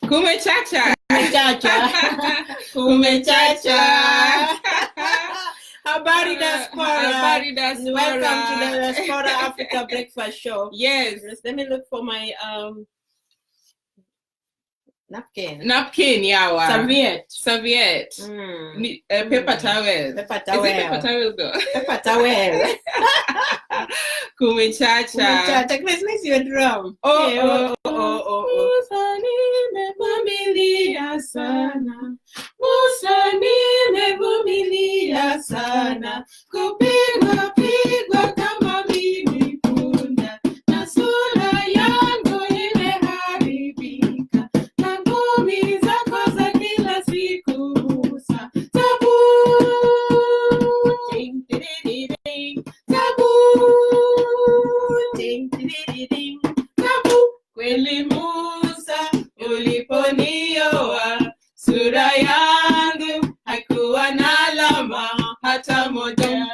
Kumechacha. Kumechacha. Habari diaspora. Welcome to the Diaspora Africa Breakfast Show. Yes. Let me look for my napkin, yawa. Serviette. Paper towel. Paper towel. Is it paper towel though? Paper towel. Kumechacha. Let's make you a drum. Oh. Nimevumilia sana. Kupigwa kama mimi punda. Na sura yangu imeharibika. Na ngumi zako za kila siku Musa. Tabu. Ting, tidididing. Tabu. Ting, tidididing. Tabu. Kweli Musa uliponioa, sura yangu haikuwa na alama hata moja.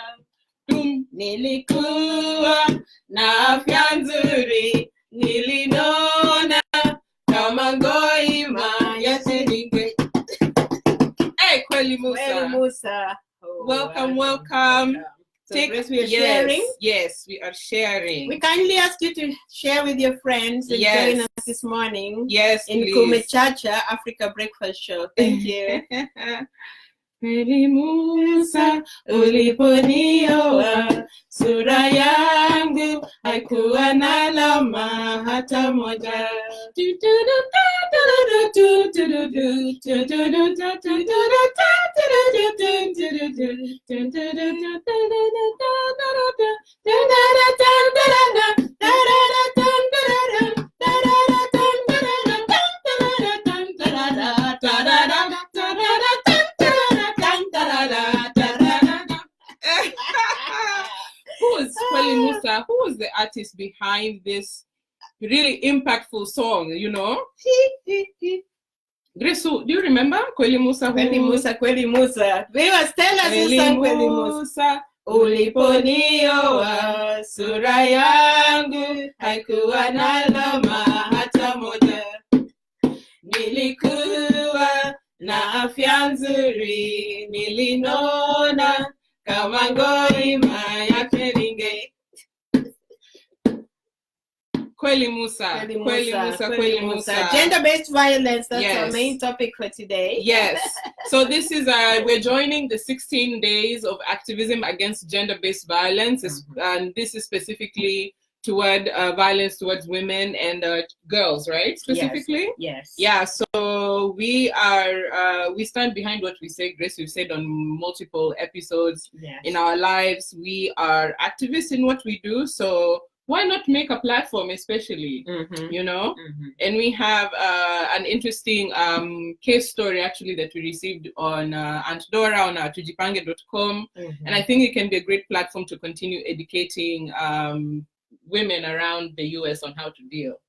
Nilikuwa na afya nzuri, nilinona kama ngoima ya siringe. Hey, kweli Musa. Welcome. So we are sharing. Yes, we are sharing. We kindly ask you to share with your friends and join us this morning. Yes, in please. Kumechacha Africa Breakfast Show. Thank you. Kweli Musa uliponioa, sura yangu haikuwa na alama hata moja. Who is the artist behind this really impactful song, you know? Grace, do you remember? Kweli Musa. Kweli Musa. We was tell us who sang Kweli Musa. Uliponioa, sura yangu haikuwa na alama hata moja. Nilikuwa na afya nzuri, nilinona kama ngoima ya keringe. Kweli Musa. Gender-based violence, that's our main topic for today. Yes. So this is, we're joining the 16 days of activism against gender-based violence. And this is specifically toward violence towards women and girls, right? Specifically? Yes. Yeah, so we are, we stand behind what we say. Grace, we've said on multiple episodes in our lives. We are activists in what we do, so why not make a platform, especially, you know? And we have an interesting case story, actually, that we received on Aunt Dora on tujipange.com. And I think it can be a great platform to continue educating women around the US on how to deal.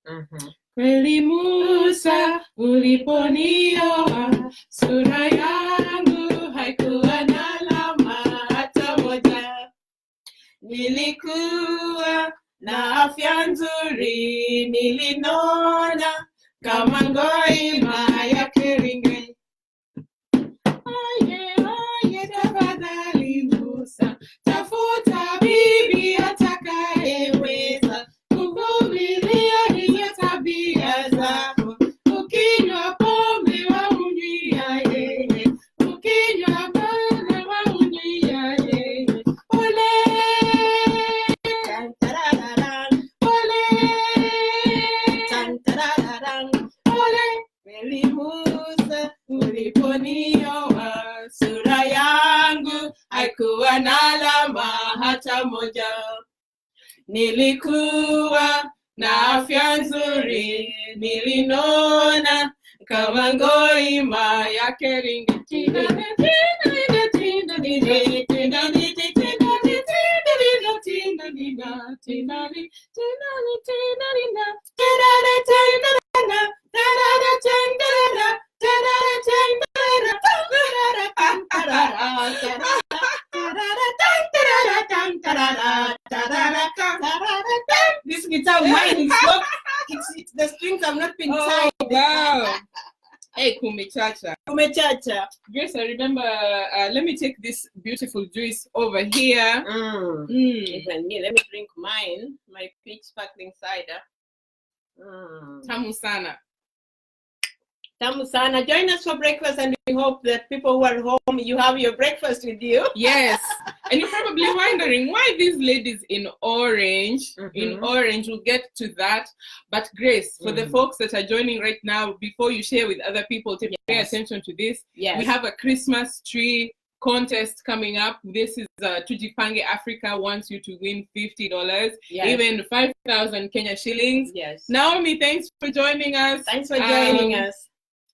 Kweli Musa uliponioa, sura yangu haikuwa na alama hata moja. Nilikuwa na afya nzuri, nilinona kama ngoima ya keringe. Oye, tafadhali Musa, tafuta bibi atakayeweza kuvumilia hiyo tabia zako. Ukinywa pombe waumia yeye, ukinywa pombe waumia yeye. Ole, Kweli Musa uliponioa, sura yangu haikuwa na alama hata moja. Nilikuwa na afya nzuri, nilinona kama ngoima ya keringe. This guitar mine is not, the strings have not been tied. Wow. Hey, Kumechacha. Kumechacha. Grace, I remember, let me take this beautiful juice over here. Even me, let me drink mine, my peach sparkling cider. Tamu sana. Tamu sana. Join us for breakfast, and we hope that people who are home, you have your breakfast with you. Yes. And you're probably wondering why these ladies in orange. In orange, we'll get to that. But Grace, for the folks that are joining right now, before you share with other people to pay attention to this, we have a Christmas tree contest coming up. This is Tujipange Africa wants you to win $50, even 5,000 Kenya shillings. Yes. Naomi, thanks for joining us. Thanks for joining us.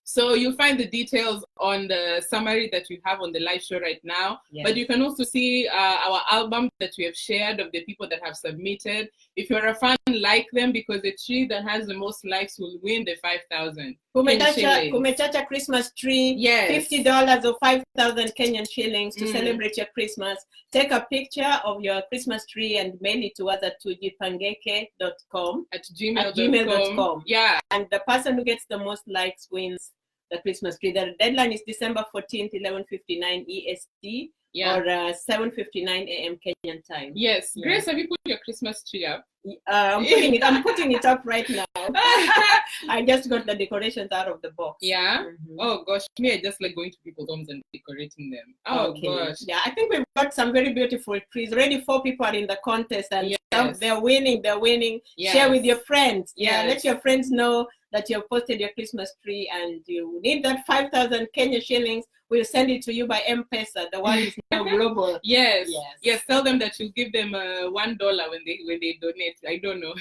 So you'll find the details on the summary that we have on the live show right now. But you can also see our album that we have shared of the people that have submitted. If you're a fan, like them, because the tree that has the most likes will win the 5,000. Kumechacha Christmas tree, $50 or 5,000 Kenyan shillings to celebrate your Christmas. Take a picture of your Christmas tree and mail it to us at tujipangeke.com at gmail.com. Yeah. And the person who gets the most likes wins the Christmas tree. The deadline is December 14th, 11:59 EST. Or 7:59 a.m. Kenyan time. Yes. Grace, have you put your Christmas tree up? I'm putting it up right now. I just got the decorations out of the box. Yeah. Oh gosh, me, I just like going to people's homes and decorating them. Oh gosh. Yeah, I think we've got some very beautiful trees. Already 4 people are in the contest, and they're winning. Share with your friends. Let your friends know that you've posted your Christmas tree, and you need that 5,000 Kenya shillings. We'll send it to you by M-Pesa. The one is now global. Yes. Tell them that you'll give them $1 when they donate. I don't know.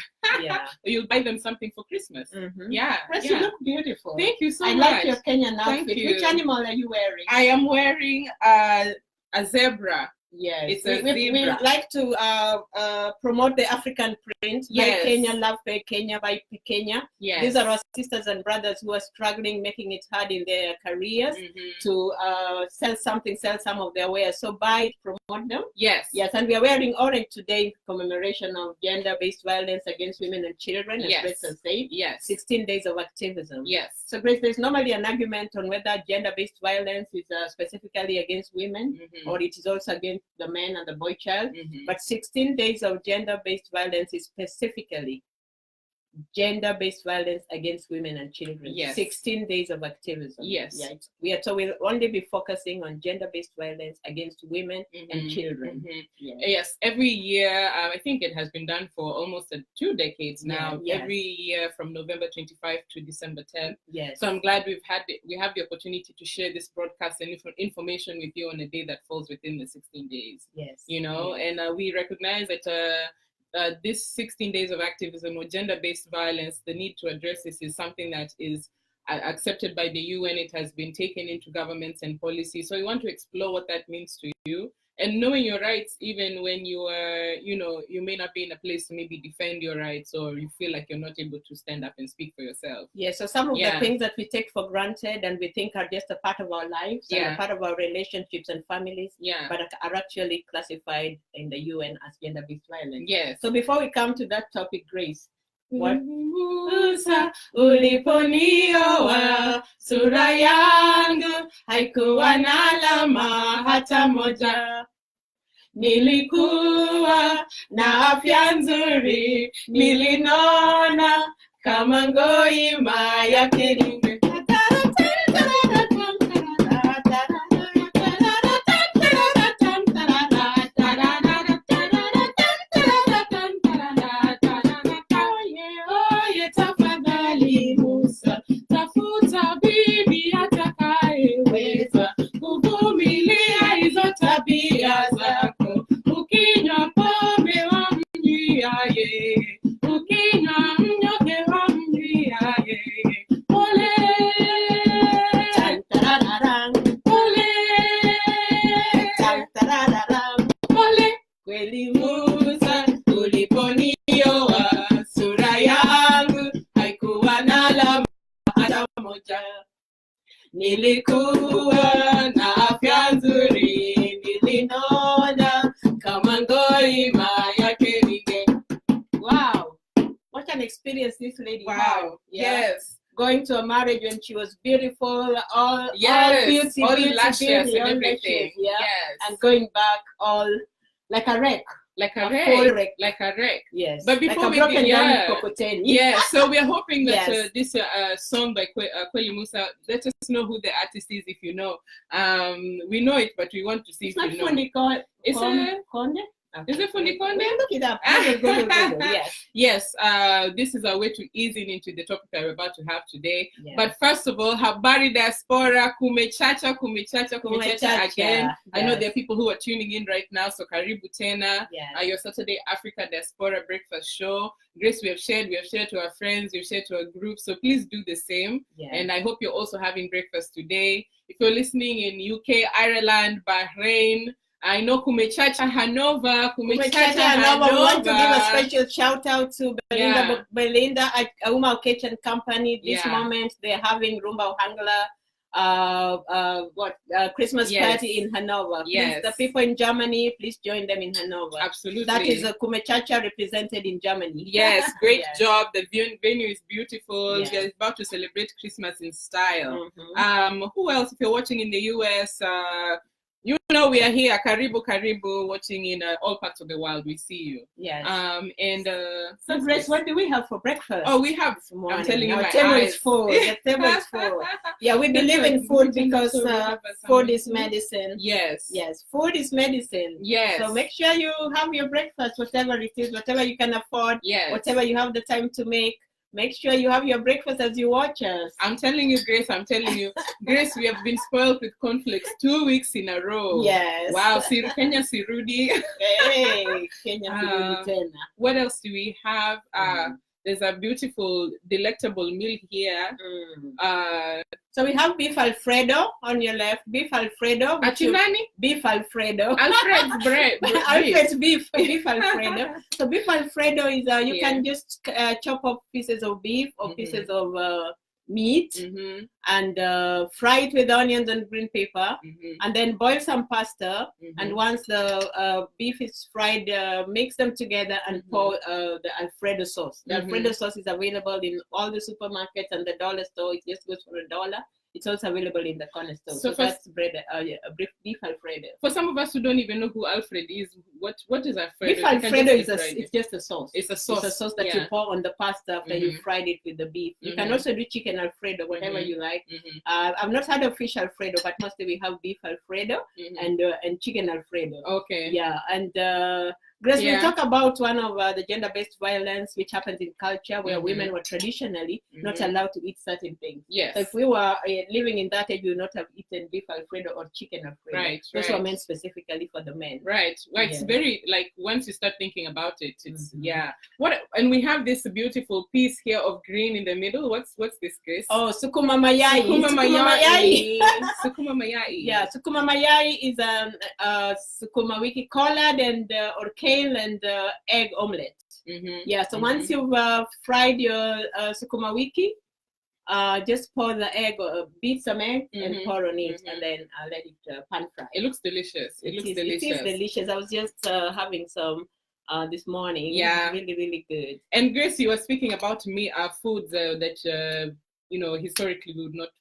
You'll buy them something for Christmas. You look beautiful. Thank you so much. I like your Kenyan outfit. Which animal are you wearing? I am wearing a zebra. Yes, it's a we like to promote the African print. Buy Kenya, love Kenya, buy Kenya. These are our sisters and brothers who are struggling, making it hard in their careers to sell some of their wares. So buy it, promote them. Yes, and we are wearing orange today in commemoration of gender-based violence against women and children, as Grace has said. 16 days of activism. So Grace, there's normally an argument on whether gender-based violence is specifically against women or it is also against the man and the boy child, but 16 days of gender-based violence is specifically gender-based violence against women and children. 16 days of activism. We'll only be focusing on gender-based violence against women and children. Every year, I think it has been done for almost 2 decades now. Every year from November 25 to December 10th. So I'm glad we have the opportunity to share this broadcast and information with you on a day that falls within the 16 days. And we recognize that this 16 days of activism or gender-based violence, the need to address this is something that is accepted by the UN. It has been taken into governments and policy. So we want to explore what that means to you and knowing your rights, even when you are, you may not be in a place to maybe defend your rights or you feel like you're not able to stand up and speak for yourself. So some of the things that we take for granted and we think are just a part of our lives and a part of our relationships and families, but are actually classified in the UN as gender-based violence. So before we come to that topic, Grace, what? Uliponioa sura yangu haikuwa na alama hata moja. Nilikuwa na afya nzuri, nilinona kama ngoima ya keringe. Nilikuwa na afya nzuri, nilinona kama ngoima ya keringe. Wow, what an experience this lady had. Yes. going to a marriage when she was beautiful, all lashes beauty, and everything. Yes. And going back all like a wreck. Like a wreck. Yes. But before like so we are hoping that this song by Kweli Musa, let us know who the artist is if you know. We know it, but we want to see if you know. It's Konde? Okay. Is it Fundi Konde? Look it up. Google. Yes. This is a way to ease into the topic that we're about to have today. Yes. But first of all, habari diaspora, kumechacha again. Yes. I know there are people who are tuning in right now, so karibu tena. Yes. Your Saturday Africa Diaspora Breakfast Show. Grace, we have shared to our friends, we've shared to our group, so please do the same. Yes. And I hope you're also having breakfast today. If you're listening in UK, Ireland, Bahrain, I know Kumechacha Hanover. We want to give a special shout out to Belinda at Auma Kitchen Company. This moment they're having Rumba Hangla Christmas party in Hanover. Please, the people in Germany, please join them in Hanover. Absolutely. That is a Kumechacha represented in Germany. Yes, great job. The venue is beautiful. They're about to celebrate Christmas in style. Who else? If you're watching in the US, you know we are here, karibu, watching in all parts of the world. We see you. Yes. So Grace, what do we have for breakfast? Oh, we have. I'm telling you, our table is full. The table is full. Yeah, we believe in food because food is medicine. Yes. Yes, food is medicine. Yes. So make sure you have your breakfast, whatever it is, whatever you can afford. Yes. Whatever you have the time to make. Make sure you have your breakfast as you watch us. I'm telling you, Grace, Grace, we have been spoiled with conflicts 2 weeks in a row. Yes. Wow, Kenya Sirudi. Hey, Kenya Sirudi tena. What else do we have? There's a beautiful, delectable meal here. So we have beef Alfredo on your left. Beef Alfredo. Beef Alfredo. Alfred's bread. Alfred's beef Alfredo. So beef Alfredo is you can just chop up pieces of beef or pieces of meat and fry it with onions and green pepper and then boil some pasta and once the beef is fried, mix them together and pour the Alfredo sauce. The Alfredo sauce is available in all the supermarkets and the dollar store. It just goes for $1. It's also available in the corner store. So that's beef Alfredo. For some of us who don't even know who Alfred is, what is Alfredo? Beef Alfredo it's just a sauce. It's a sauce. It's a sauce that you pour on the pasta after you fried it with the beef. You can also do chicken Alfredo, whatever you like. I've not had a fish Alfredo, but mostly we have beef Alfredo and chicken Alfredo. Okay. Yeah, and Grace, we talk about one of the gender-based violence which happens in culture where women were traditionally not allowed to eat certain things. Yes. So if we were living in that age, we would not have eaten beef Alfredo or chicken Alfredo. Right. Those were meant specifically for the men. Right. Well, it's very, like, once you start thinking about it, it's, and we have this beautiful piece here of green in the middle. What's this, Grace? Oh, sukuma mayai. Sukuma mayai. Yeah, sukuma mayai is sukuma wiki collard and or kale and egg omelette. Yeah, so once you've fried your sukuma wiki, just pour the egg, beat some egg and pour on it, and then let it pan fry. It looks delicious. It is delicious. I was just having some this morning. Yeah, really, really good. And Grace, you were speaking about foods that historically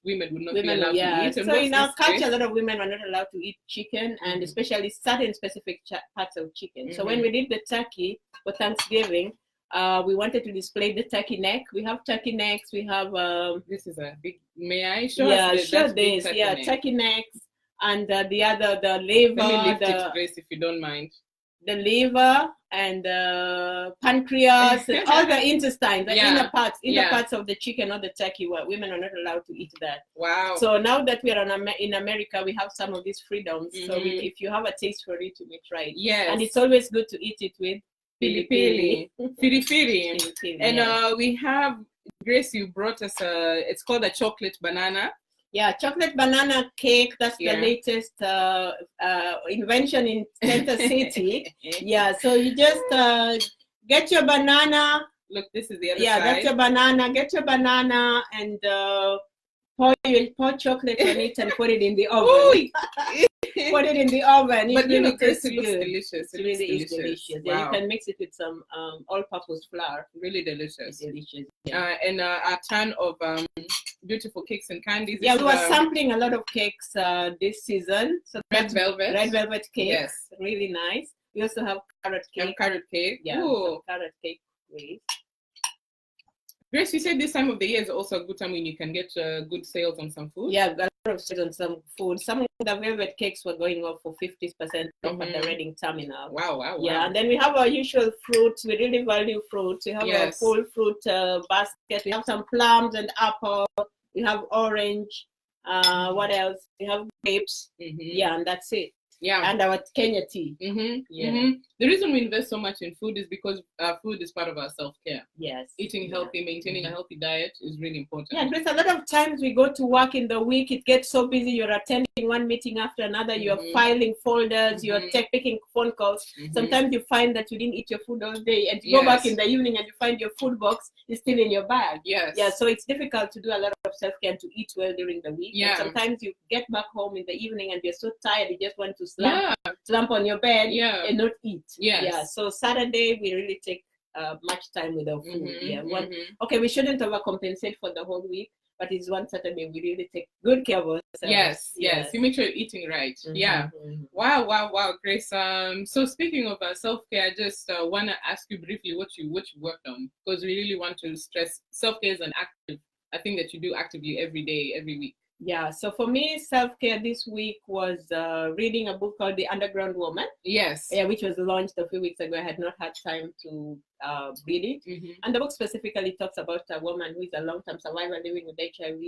women would not be allowed to eat. So in our culture, a lot of women were not allowed to eat chicken, and especially certain specific parts of chicken. So when we did the turkey for Thanksgiving, we wanted to display the turkey neck. We have turkey necks. We have this is a big. May I show? Turkey necks, and the liver. Let me lift it, Grace, if you don't mind. The liver and pancreas, and all the intestines, the inner parts of the chicken or the turkey. Where women are not allowed to eat that. Wow. So now that we are in America, we have some of these freedoms. So if you have a taste for it, you may try it. Yes. And it's always good to eat it with pili. And we have, Grace, you brought us it's called a chocolate banana. Yeah, chocolate banana cake. That's the latest invention in Center City. Yeah, so you just get your banana. Look, this is the other side. Yeah, that's your banana. Get your banana and pour chocolate on it and put it in the oven. put it in the oven. But really it looks delicious. It really is delicious. Wow. Yeah, you can mix it with some all-purpose flour. Really delicious. It's delicious. Yeah. And a ton of beautiful cakes and candies. Yeah, we were sampling a lot of cakes this season. So red velvet cake. Yes, really nice. We also have carrot cake. Yeah, carrot cake. Please. Grace, you said this time of the year is also a good time when you can get good sales on some food. Yeah, a lot of sales on some food. Some of the velvet cakes were going off for 50% off at the Reading terminal. Wow. Yeah, and then we have our usual fruits. We really value fruits. We have a full fruit basket. We have some plums and apple. We have orange. What else? We have grapes. Yeah, and that's it. Yeah, and our Kenya tea. The reason we invest so much in food is because food is part of our self-care. Yes. Eating healthy, maintaining a healthy diet is really important. Yeah, because a lot of times we go to work in the week, it gets so busy, you're attending one meeting after another, you're filing folders, you're picking phone calls. Sometimes you find that you didn't eat your food all day, and you go back in the evening and you find your food box is still in your bag. Yes. Yeah, so it's difficult to do a lot of self-care and to eat well during the week. Yeah. And sometimes you get back home in the evening and you're so tired, you just want to slump on your bed and not eat. Yeah. So Saturday we really take much time with our food. Okay, we shouldn't overcompensate for the whole week, but it's one Saturday we really take good care of ourselves. Yes. You make sure you're eating right. Wow, Grace. So speaking of self-care, I just want to ask you briefly what you worked on, because we really want to stress self-care is a thing that you do actively every day, every week. Yeah, so for me, self-care this week was reading a book called The Underground Woman. Yes. Yeah, which was launched a few weeks ago. I had not had time to read it. And the book specifically talks about a woman who is a long-term survivor living with HIV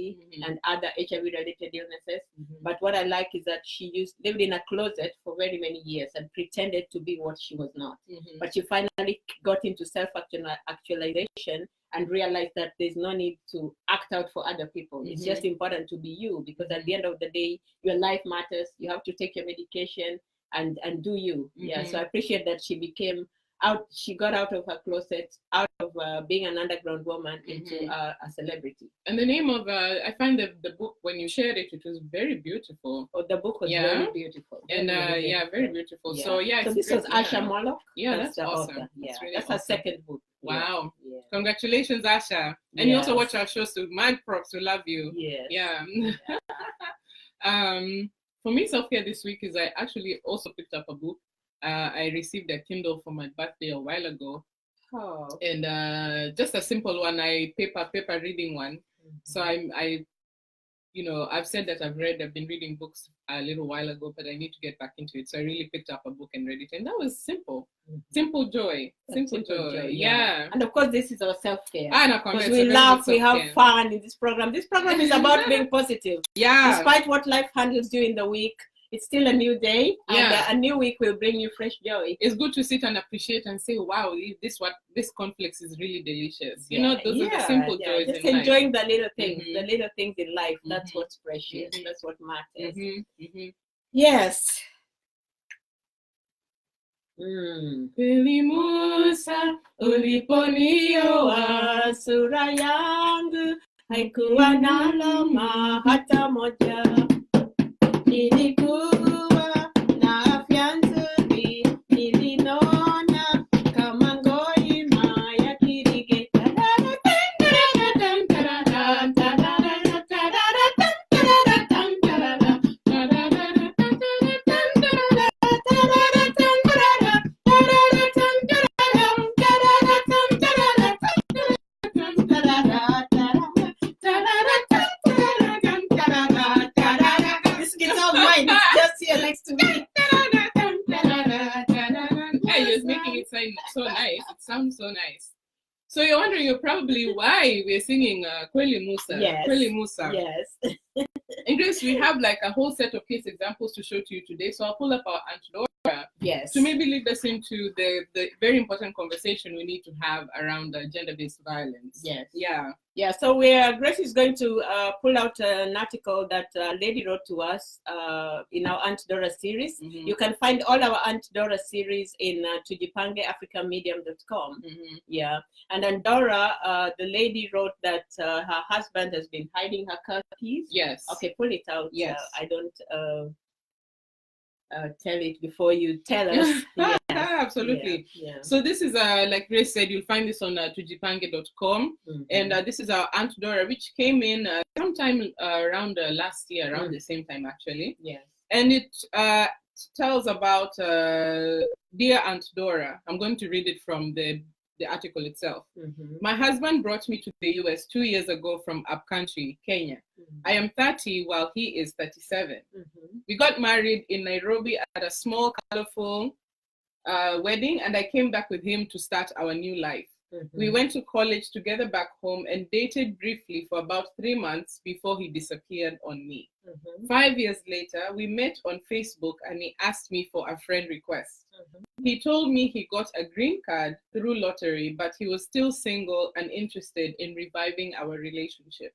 and other HIV-related illnesses. But what I like is that she lived in a closet for very many years and pretended to be what she was not. But she finally got into self-actualization and realize that there's no need to act out for other people. It's just important to be you, because at the end of the day, your life matters. You have to take your medication and do you. Yeah, so I appreciate that she got out of her closet, out of being an underground woman into a celebrity. And the name of, I find the book, when you shared it, it was very beautiful. Oh, the book was very beautiful. And very beautiful. Yeah. So this was Asha Moloch. Yeah, that's awesome. Author. Yeah, really that's her second book. Wow. Yeah. Congratulations, Asha. And you also watch our show, so mad props, we love you. Yeah. For me, self-care this week is I actually also picked up a book. I received a Kindle for my birthday a while ago. Oh. And just a simple one, paper reading one. So I've said that I've been reading books a little while ago, but I need to get back into it. So I really picked up a book and read it. And that was simple. Simple joy. Simple joy. Yeah. And of course, this is our self-care. Because we laugh, we have fun in this program. This program is about being positive. Yeah. Despite what life handles you in the week, it's still a new day, and a new week will bring you fresh joy. It's good to sit and appreciate and say, wow, this conflict is really delicious. Those are the simple joys just in enjoying the little things, the little things in life. That's what's precious. That's what matters. Yes. Kweli Musa, uliponioa sura yangu haikuwa na alama hata moja. Nilikuwa na afya nzuri, nilinona kama ngoima ya kirige. So nice. It sounds so nice. So you're wondering probably why we're singing Kweli Musa. Yes. Kweli Musa. Yes. In Grace, we have like a whole set of case examples to show to you today. So I'll pull up our Aunt Dora to maybe lead us into the very important conversation we need to have around gender-based violence. Yes. Yeah. Yeah, so Grace is going to pull out an article that a lady wrote to us in our Aunt Dora series. You can find all our Aunt Dora series in tujipangeafricamedium.com. Yeah, and then Dora, the lady wrote that her husband has been hiding her car keys. Yes. Okay, pull it out. Yes. I don't... tell it before you tell us. Yeah. Absolutely. Yeah. So this is, like Grace said, you'll find this on tujipange.com. And this is our Aunt Dora, which came in sometime around last year, around the same time, actually. Yes. And it tells about Dear Aunt Dora. I'm going to read it from the article itself. My husband brought me to the US 2 years ago from upcountry, Kenya. I am 30 while he is 37. We got married in Nairobi at a small, colorful wedding, and I came back with him to start our new life. We went to college together back home and dated briefly for about 3 months before he disappeared on me. 5 years later, we met on Facebook and he asked me for a friend request. He told me he got a green card through lottery, but he was still single and interested in reviving our relationship.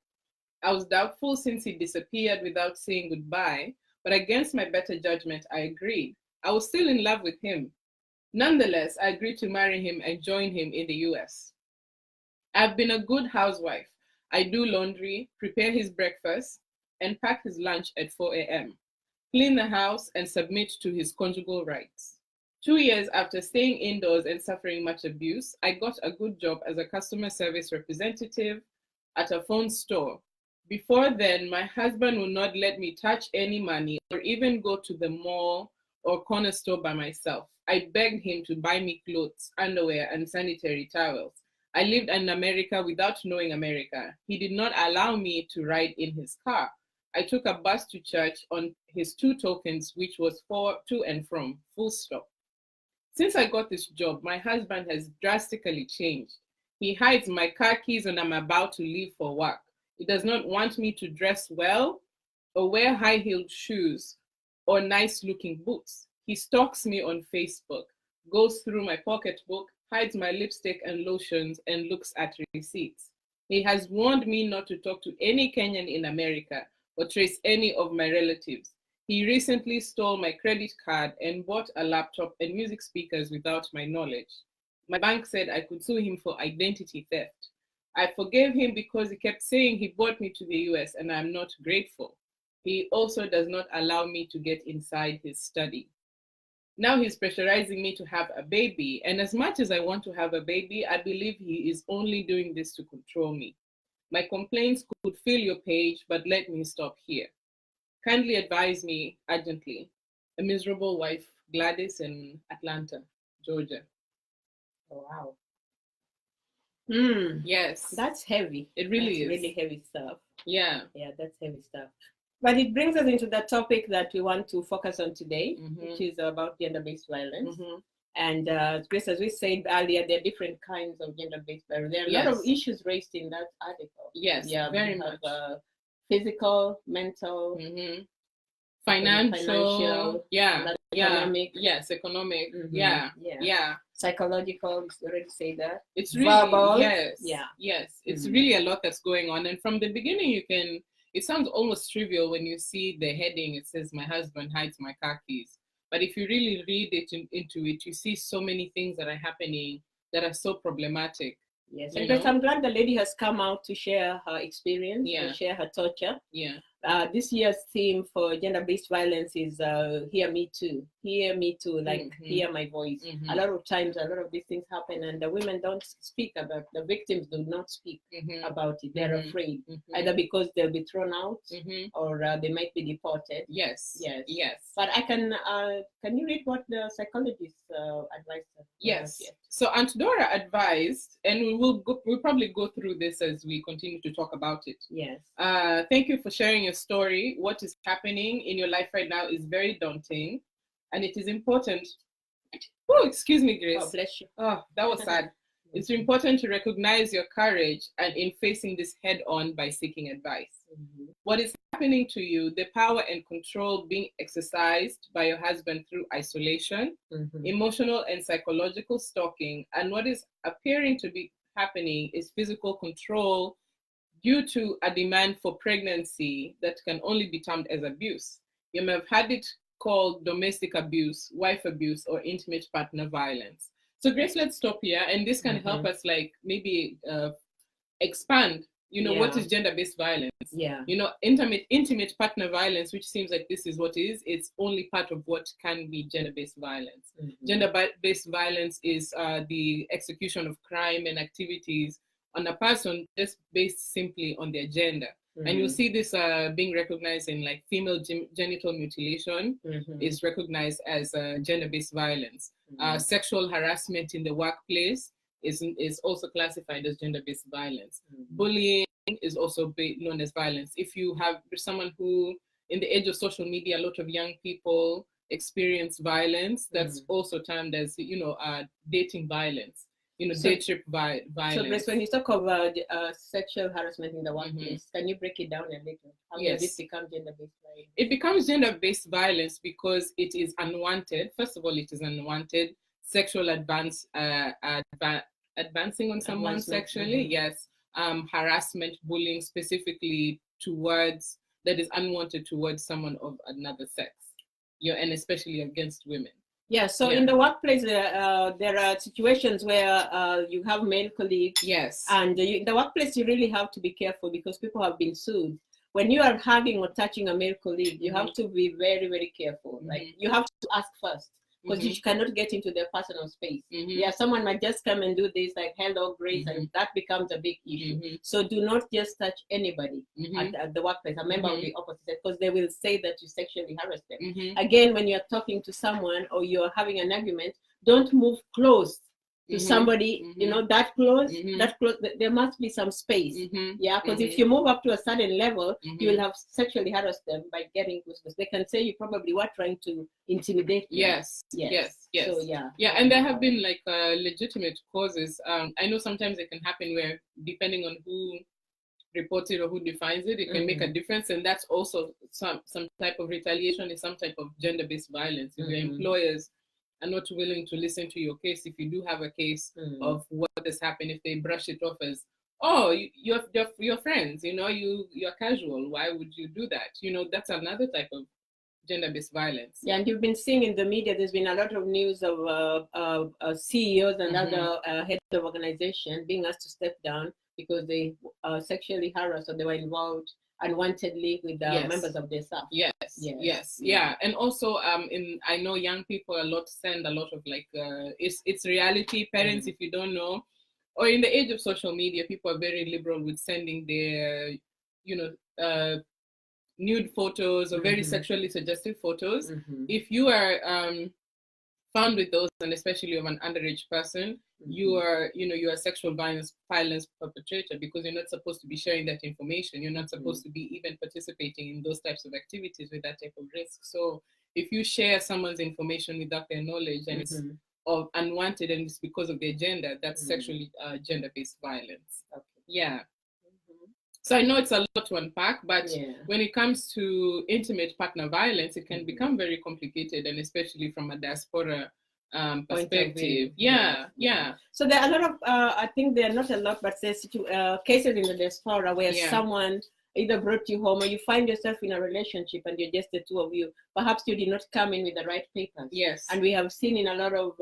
I was doubtful since he disappeared without saying goodbye, but against my better judgment, I agreed. I was still in love with him. Nonetheless, I agreed to marry him and join him in the US. I've been a good housewife. I do laundry, prepare his breakfast, and pack his lunch at 4 a.m., clean the house, and submit to his conjugal rights. 2 years after staying indoors and suffering much abuse, I got a good job as a customer service representative at a phone store. Before then, my husband would not let me touch any money or even go to the mall or corner store by myself. I begged him to buy me clothes, underwear, and sanitary towels. I lived in America without knowing America. He did not allow me to ride in his car. I took a bus to church on his 2 tokens, which was for to and from, full stop. Since I got this job, my husband has drastically changed. He hides my car keys when I'm about to leave for work. He does not want me to dress well or wear high-heeled shoes or nice-looking boots. He stalks me on Facebook, goes through my pocketbook, hides my lipstick and lotions, and looks at receipts. He has warned me not to talk to any Kenyan in America or trace any of my relatives. He recently stole my credit card and bought a laptop and music speakers without my knowledge. My bank said I could sue him for identity theft. I forgave him because he kept saying he brought me to the US and I'm not grateful. He also does not allow me to get inside his study. Now he's pressurizing me to have a baby, and as much as I want to have a baby, I believe he is only doing this to control me. My complaints could fill your page, but let me stop here. Kindly advise me urgently. A miserable wife, Gladys in Atlanta, Georgia. Oh, wow. Yes. That's heavy. It really is. Really heavy stuff. Yeah. Yeah, that's heavy stuff. But it brings us into the topic that we want to focus on today, which is about gender-based violence. And as we said earlier, there are different kinds of gender-based violence. There are a lot of issues raised in that article. Yes, yeah, very much. Physical, mental, financial, economic. Yes, economic. Psychological, we already say that. It's really, verbal. Yes. It's really a lot that's going on. And from the beginning, it sounds almost trivial when you see the heading. It says, my husband hides my car keys. But if you really read it into it, you see so many things that are happening that are so problematic. Yes, and I'm glad the lady has come out to share her experience, to share her torture. Yeah. This year's theme for gender-based violence is Hear Me Too. Hear Me Too, like hear my voice. A lot of times, a lot of these things happen and the women don't speak about, the victims do not speak about it. They're afraid, either because they'll be thrown out or they might be deported. Yes. But can you read what the psychologist advised her? Yes. So Aunt Dora advised, and we'll probably go through this as we continue to talk about it. Yes. Thank you for sharing your story. What is happening in your life right now is very daunting, and it is important. Oh, excuse me, Grace. Oh, bless you. Oh, that was sad. It's important to recognize your courage and in facing this head on by seeking advice. What is happening to you, the power and control being exercised by your husband through isolation, emotional and psychological stalking, and what is appearing to be happening is physical control due to a demand for pregnancy that can only be termed as abuse. You may have had it called domestic abuse, wife abuse, or intimate partner violence. So Grace, let's stop here, and this can help us maybe expand what is gender-based violence? Intimate partner violence, which seems like this is what it is, it's only part of what can be gender-based violence. Gender-based violence is the execution of crime and activities on a person just based simply on their gender. And you'll see this being recognized in like female genital mutilation is recognized as gender-based violence. Sexual harassment in the workplace is also classified as gender-based violence. Bullying is also known as violence. If you have someone who, in the age of social media, a lot of young people experience violence, that's also termed as, dating violence. Date rape violence. So, Grace, when you talk about sexual harassment in the workplace, can you break it down a little? How does this become gender-based violence? It becomes gender-based violence because it is unwanted. First of all, it is unwanted sexual advancing on someone sexually. Yes. Harassment, bullying specifically towards, that is unwanted towards someone of another sex. And especially against women. Yeah, so in the workplace, there are situations where you have male colleagues. Yes. And in the workplace, you really have to be careful because people have been sued. When you are hugging or touching a male colleague, you have to be very, very careful. Like, you have to ask first because you cannot get into their personal space. Yeah, someone might just come and do this, like, hello, Grace, and that becomes a big issue. So do not just touch anybody at the workplace, a member of the opposite sex, because they will say that you sexually harassed them. Again, when you're talking to someone or you're having an argument, don't move close to somebody, that close, there must be some space. Yeah, because if you move up to a certain level, you will have sexually harassed them by getting close. They can say you probably were trying to intimidate them. Yes. So, and there have been like legitimate causes. I know sometimes it can happen where, depending on who reports it or who defines it, it can make a difference, and that's also some type of retaliation, is some type of gender-based violence. If your employers are not willing to listen to your case, if you do have a case of what has happened, if they brush it off as, oh, you're friends, you're casual, why would you do that? That's another type of gender-based violence. Yeah, and you've been seeing in the media, there's been a lot of news of CEOs and other heads of organizations being asked to step down because they sexually harassed or they were involved unwantedly with members of their staff. Yes. And also I know young people send a lot of like it's reality. Parents, if you don't know, or in the age of social media, people are very liberal with sending their nude photos or very sexually suggestive photos. If you are found with those, and especially of an underage person, you are a sexual violence perpetrator, because you're not supposed to be sharing that information. You're not supposed to be even participating in those types of activities with that type of risk. So if you share someone's information without their knowledge and it's of unwanted and it's because of their gender, that's sexually gender-based violence. Yeah. So I know it's a lot to unpack, but when it comes to intimate partner violence, it can become very complicated, and especially from a diaspora perspective. So there are a lot of, I think there are not a lot, but there's cases in the diaspora where someone either brought you home or you find yourself in a relationship and you're just the two of you. Perhaps you did not come in with the right papers. Yes. And we have seen in a lot of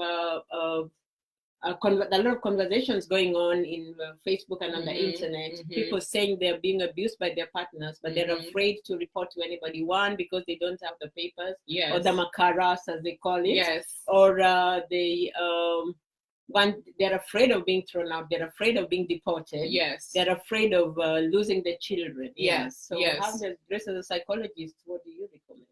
conversations going on in Facebook and on the internet, people saying they're being abused by their partners, but they're afraid to report to anybody. One, because they don't have the papers, or the makaras, as they call it, or they're afraid of being thrown out, they're afraid of being deported, they're afraid of losing their children. So how does Grace, as a psychologist, what do you recommend?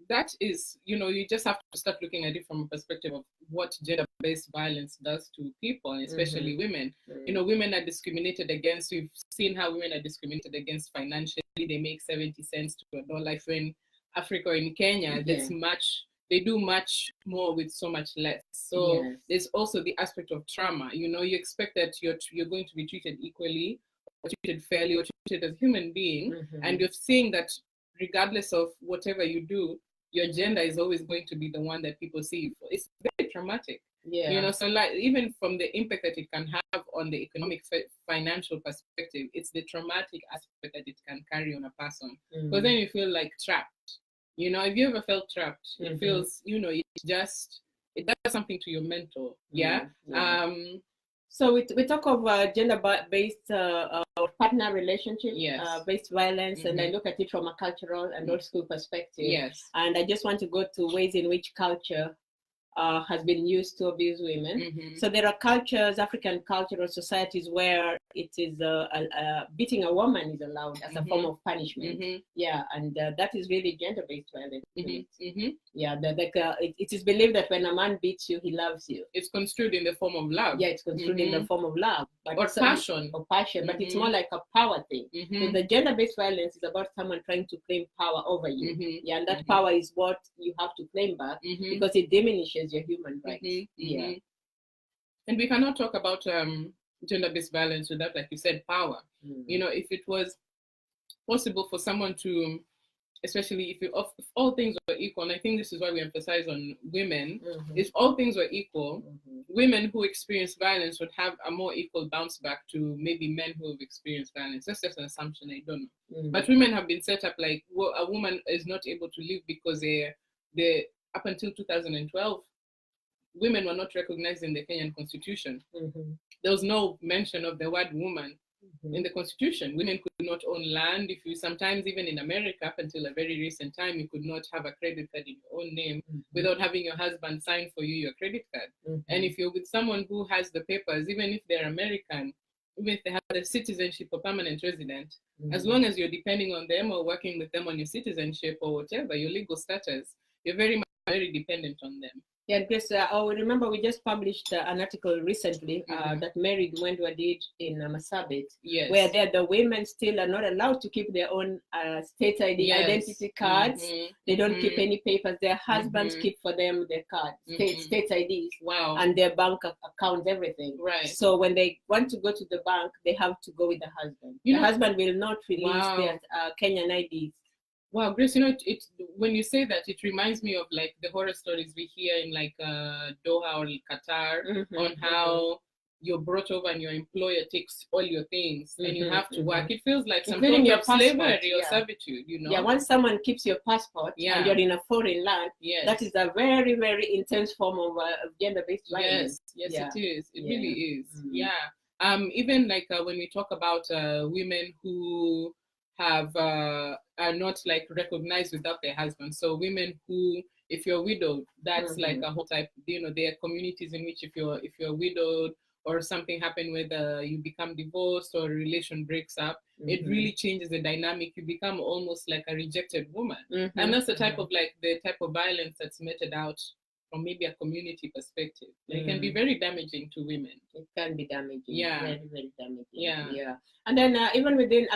That is, you just have to start looking at it from a perspective of what gender-based violence does to people, and especially women. Women are discriminated against. We've seen how women are discriminated against financially. They make 70 cents to $1. If in Africa or in Kenya, they do much more with so much less. So there's also the aspect of trauma. You expect that you're going to be treated equally, or treated fairly, or treated as a human being, and you're seeing that regardless of whatever you do, your gender is always going to be the one that people see. It's very traumatic. So like, even from the impact that it can have on the economic financial perspective, it's the traumatic aspect that it can carry on a person. Because then you feel like trapped. If you ever felt trapped, it feels, it does something to your mental. So we talk of gender-based partner relationship, based violence, and I look at it from a cultural and old school perspective. Yes. And I just want to go to ways in which culture has been used to abuse women. So there are cultures, African cultural societies, where it is beating a woman is allowed as a form of punishment. Yeah, and that is really gender-based violence. Yeah, it is believed that when a man beats you, he loves you. It's construed in the form of love. Yeah, it's construed in the form of love, or passion. Or passion, but it's more like a power thing. So the gender-based violence is about someone trying to claim power over you. Yeah, and that power is what you have to claim back because it diminishes your human rights. Yeah. And we cannot talk about gender-based violence without, like you said, power. You know, if it was possible for someone to, especially if all things were equal, and I think this is why we emphasize on women, if all things were equal, women who experience violence would have a more equal bounce back to maybe men who have experienced violence. That's just an assumption, I don't know. But women have been set up like, well, a woman is not able to live because they up until 2012, women were not recognized in the Kenyan constitution. There was no mention of the word woman in the constitution. Women could not own land. If you sometimes, even in America, up until a very recent time, you could not have a credit card in your own name without having your husband sign for you your credit card. And if you're with someone who has the papers, even if they're American, even if they have the citizenship or permanent resident, as long as you're depending on them or working with them on your citizenship or whatever, your legal status, you're very dependent on them. Yeah, because remember we just published an article recently that Mary Mwendwa did in Masabit, where the women still are not allowed to keep their own state ID identity cards. They don't keep any papers. Their husbands keep for them their cards, state IDs, and their bank accounts, everything. Right. So when they want to go to the bank, they have to go with the husband. The husband will not release their Kenyan IDs. Wow, Grace, you know, it when you say that, it reminds me of like the horror stories we hear in like Doha or Qatar on how you're brought over and your employer takes all your things and you have to work. It feels like some sort of slavery or servitude, you know? Yeah, once someone keeps your passport and you're in a foreign land, that is a very, very intense form of gender-based violence. Yes, it is. It really is. Yeah. Even like when we talk about women who are not like recognized without their husband. So women who, if you're widowed, that's like a whole type. You know, there are communities in which if you're widowed or something happened whether you become divorced or a relation breaks up, it really changes the dynamic. You become almost like a rejected woman, and that's the type of violence that's meted out from maybe a community perspective. It can be very damaging to women. It can be damaging. Yeah. Very, very damaging. Yeah. And then even within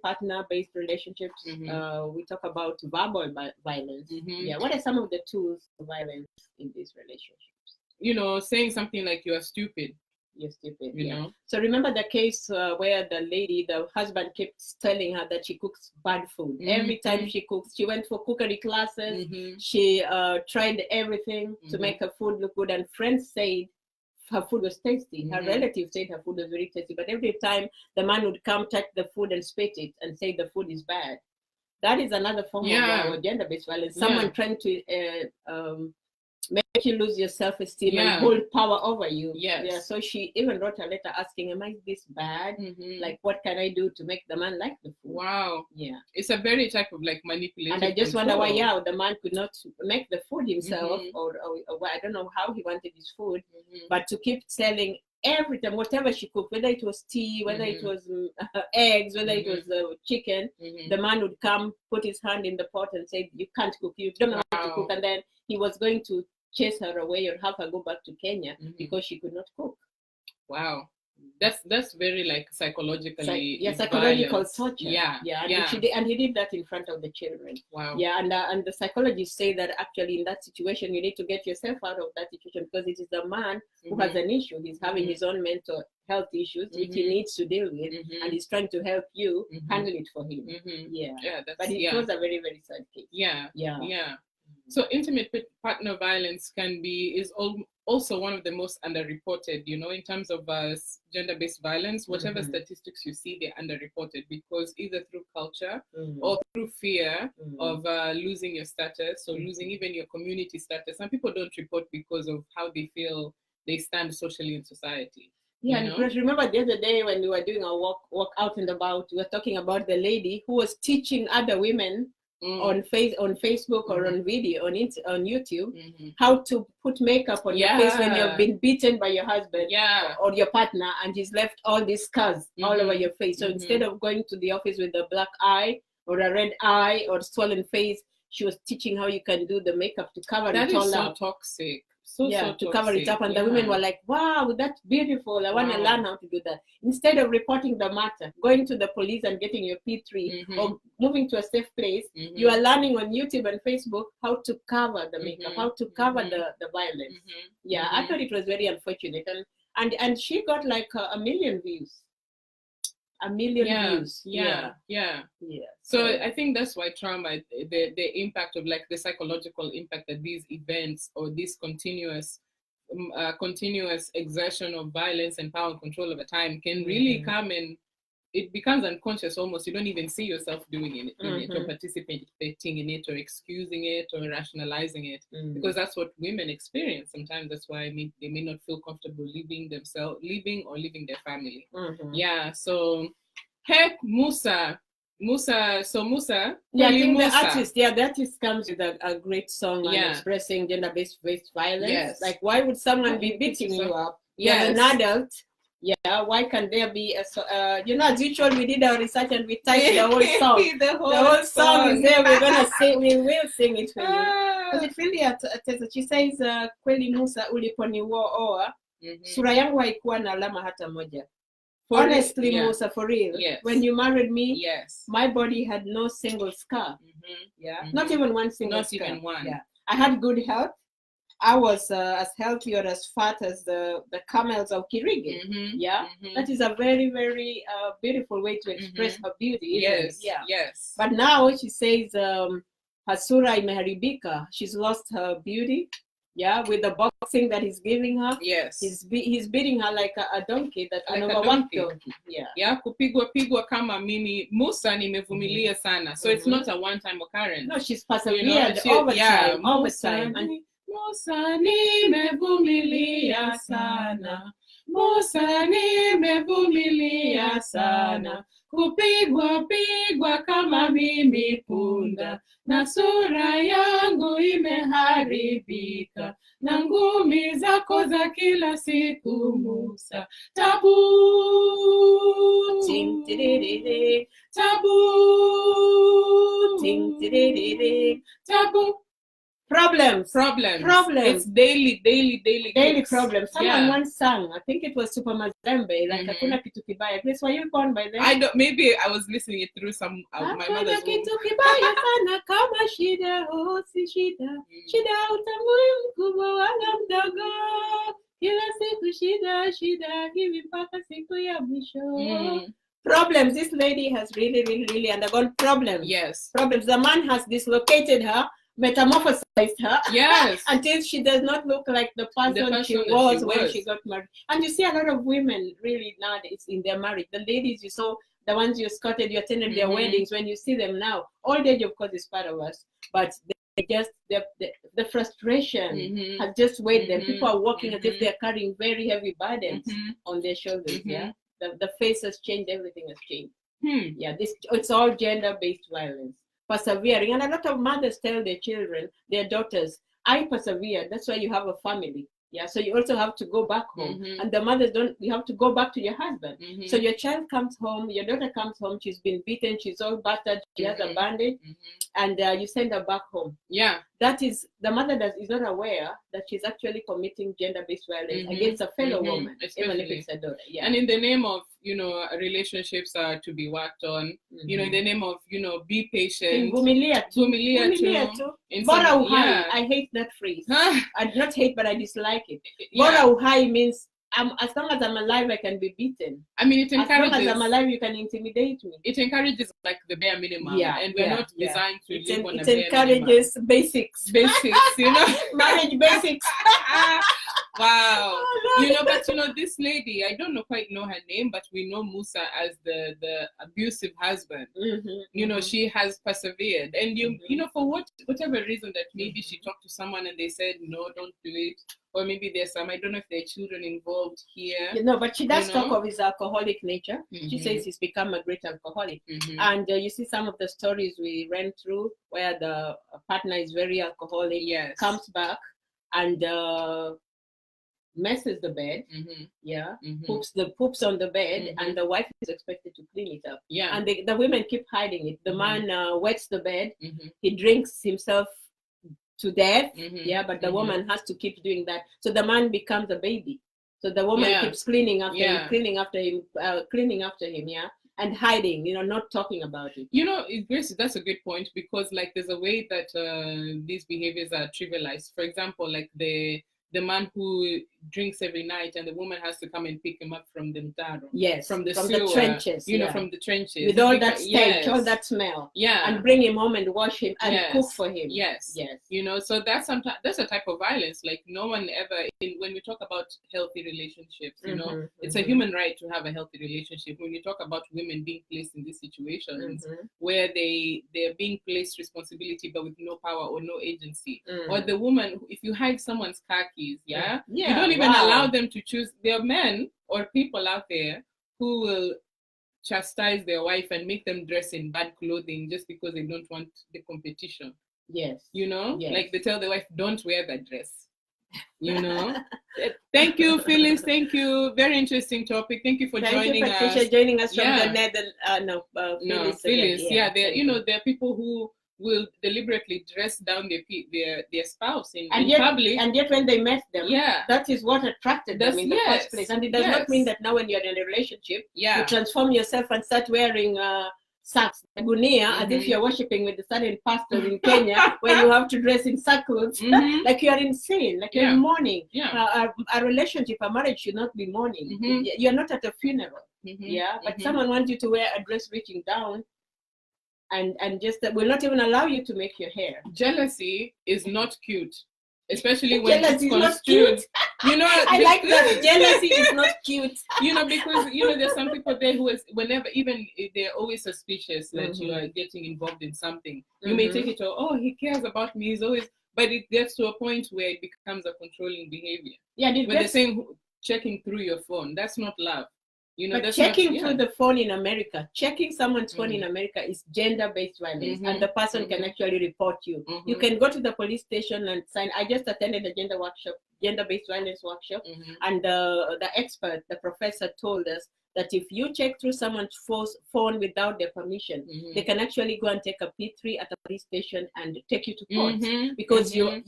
partner-based relationships, we talk about verbal violence. Yeah. What are some of the tools of violence in these relationships? You know, saying something like "you're stupid." You're stupid. You know. So remember the case where the husband kept telling her that she cooks bad food. Every time she cooks, she went for cookery classes. She tried everything to make her food look good, and friends said her food was tasty. Her relatives said her food was very tasty. But every time the man would come, touch the food and spit it and say the food is bad. That is another form of gender-based violence. Someone trying to make you lose your self-esteem and hold power over you. Yeah. So she even wrote a letter asking, am I this bad? Like, what can I do to make the man like the food? Wow. Yeah. It's a very type of like manipulation. And I just wonder why, the man could not make the food himself, or I don't know how he wanted his food, but to keep selling every time, whatever she cooked, whether it was tea, whether it was eggs, whether it was chicken, the man would come, put his hand in the pot and say, you can't cook, you don't know how to cook. And then he was going to chase her away or have her go back to Kenya because she could not cook. Wow. That's very like psychologically psychological torture. Yeah. And he did that in front of the children. Wow. Yeah, and the psychologists say that actually in that situation you need to get yourself out of that situation because it is a man who has an issue. He's having his own mental health issues which he needs to deal with, and he's trying to help you handle it for him. But it was a very, very sad case. Yeah. So intimate partner violence is also one of the most underreported, you know, in terms of gender-based violence. Whatever statistics you see, they're underreported because either through culture or through fear of losing your status or losing even your community status. Some people don't report because of how they feel they stand socially in society. Yeah, and remember the other day when we were doing a walk out and about, we were talking about the lady who was teaching other women on Facebook or on video on YouTube how to put makeup on your face when you've been beaten by your husband or your partner, and he's left all these scars all over your face. So instead of going to the office with a black eye or a red eye or swollen face, she was teaching how you can do the makeup to cover it all up. That is so toxic. So to cover it up, and the women were like, wow, that's beautiful, I want to learn how to do that. Instead of reporting the matter, going to the police and getting your P3 or moving to a safe place, you are learning on YouTube and Facebook how to cover the makeup, how to cover the violence. I thought it was very unfortunate, and she got like a million views. A million views. So I think that's why trauma, the impact of like the psychological impact that these events or this continuous exertion of violence and power and control over time can really come, and it becomes unconscious almost. You don't even see yourself doing it, or participating in it, or excusing it, or rationalizing it, because that's what women experience. Sometimes that's why they may not feel comfortable leaving their family. So heck, Musa. Yeah, I think the artist comes with a great song expressing gender-based violence. Like, why would someone be beating you up? You're an adult. Why can there be as usual, we did our research and we typed the whole song. the whole song is there. We will sing it for you. Because it really she says, kweli Musa uliponiuoa, sura yangu haikuwa na alama hata moja. Honestly, Musa, for real, when you married me, my body had no single scar. Not even one single scar. Even one. I had good health. I was as healthy or as fat as the camels of Kirigi. That is a very, very beautiful way to express her beauty. Yes. But now she says her sura imeharibika. She's lost her beauty. With the boxing that he's giving her. He's beating her like a donkey, that an overworked donkey. Kupigwa kama mimi Musa nimevumilia sana. So it's not a one-time occurrence. No, she's persevered over time. Musa nimevumilia sana. Musa nimevumilia sana. Kupigwa kama mimi punda, na sura yangu imeharibika, na ngumi zako za kila siku Musa. Tabu. Problems. It's daily problems. Someone once sang, I think it was Super Mazembe, like hakuna kitu kibaya. Please, were you born by then? Maybe I was listening it through some my mother's womb. Kitu kibaya sana kama shida, si shida. Shida utambui mkubwa wala mdogo. Kila siku shida, hivi mpaka siku ya mwisho. Problems. This lady has really undergone problems. Problems. The man has dislocated her, metamorphosized her, until she does not look like the person she was when she got married. And you see a lot of women really nowadays in their marriage. The ladies you saw, the ones you escorted, you attended their weddings. When you see them now, old age of course is part of us, but they just the frustration has just weighed them. People are walking as if they're carrying very heavy burdens on their shoulders. The face has changed, everything has changed. It's all gender-based violence. Persevering, and a lot of mothers tell their children, their daughters, I persevered. That's why you have a family. So you also have to go back home, and the mothers don't. You have to go back to your husband. So your child comes home, your daughter comes home, she's been beaten, she's all battered, she has a bandage, and you send her back home. That is, the mother is not aware that she's actually committing gender-based violence against a fellow woman, even if it's a daughter. And in the name of, relationships are to be worked on, in the name of, be patient. Vumilia too. Bora uhai. I hate that phrase. I not hate, but I dislike it. Bora uhai means as long as I'm alive, I can be beaten. I mean, it encourages. As long as I'm alive, you can intimidate me. It encourages like the bare minimum, and we're not designed to live on a bare minimum. It encourages basics. Marriage basics. Wow. But this lady, I don't quite know her name, but we know Musa as the abusive husband. She has persevered. And for whatever reason that maybe she talked to someone and they said, no, don't do it. Or maybe there's I don't know if there are children involved here. But she does talk of his alcoholic nature. She says he's become a great alcoholic. And you see some of the stories we ran through where the partner is very alcoholic, comes back and messes the bed, poops on the bed, and the wife is expected to clean it up. And the women keep hiding it. The man wets the bed, he drinks himself to death, but the woman has to keep doing that. So the man becomes a baby. So the woman keeps cleaning after him, cleaning after him, and hiding, not talking about it. Grace, that's a good point, because there's a way that these behaviors are trivialized. For example, the man who drinks every night and the woman has to come and pick him up from the mtaro. From the trenches. From the trenches. With all that stench, all that smell. And bring him home and wash him and cook for him. So that's a type of violence. No one ever, when we talk about healthy relationships, it's a human right to have a healthy relationship. When you talk about women being placed in these situations where they're being placed responsibility but with no power or no agency, or the woman, if you hide someone's car keys, you don't even allow them to choose. There are men or people out there who will chastise their wife and make them dress in bad clothing just because they don't want the competition. They tell the wife, don't wear that dress. Thank you, Phyllis. Thank you. Very interesting topic. Thank you for joining us. Thank you, Patricia, joining us from the Netherlands. Phyllis. There are people who will deliberately dress down their spouse in public. And yet when they met them, that is what attracted them in the first place. And it does not mean that now when you're in a relationship, you transform yourself and start wearing sacks, gunia, as if you're worshipping with the certain pastors in Kenya, where you have to dress in sackcloths, like you are insane, like you're in mourning. A relationship, a marriage should not be mourning. You're not at a funeral. But someone wants you to wear a dress reaching down, and just that will not even allow you to make your hair. Jealousy is not cute, especially when it's construed. I like that. Jealousy is not cute. Because there's some people there who is, whenever, even they're always suspicious that you are getting involved in something. You may take it to, oh, he cares about me. He's always, but it gets to a point where it becomes a controlling behavior. When they're saying checking through your phone, that's not love. But checking through the phone in America, checking someone's phone in America is gender-based violence, and the person can actually report you. You can go to the police station and sign. I just attended a gender-based violence workshop, and the expert, the professor, told us that if you check through someone's phone without their permission, they can actually go and take a P3 at a police station and take you to court, because you're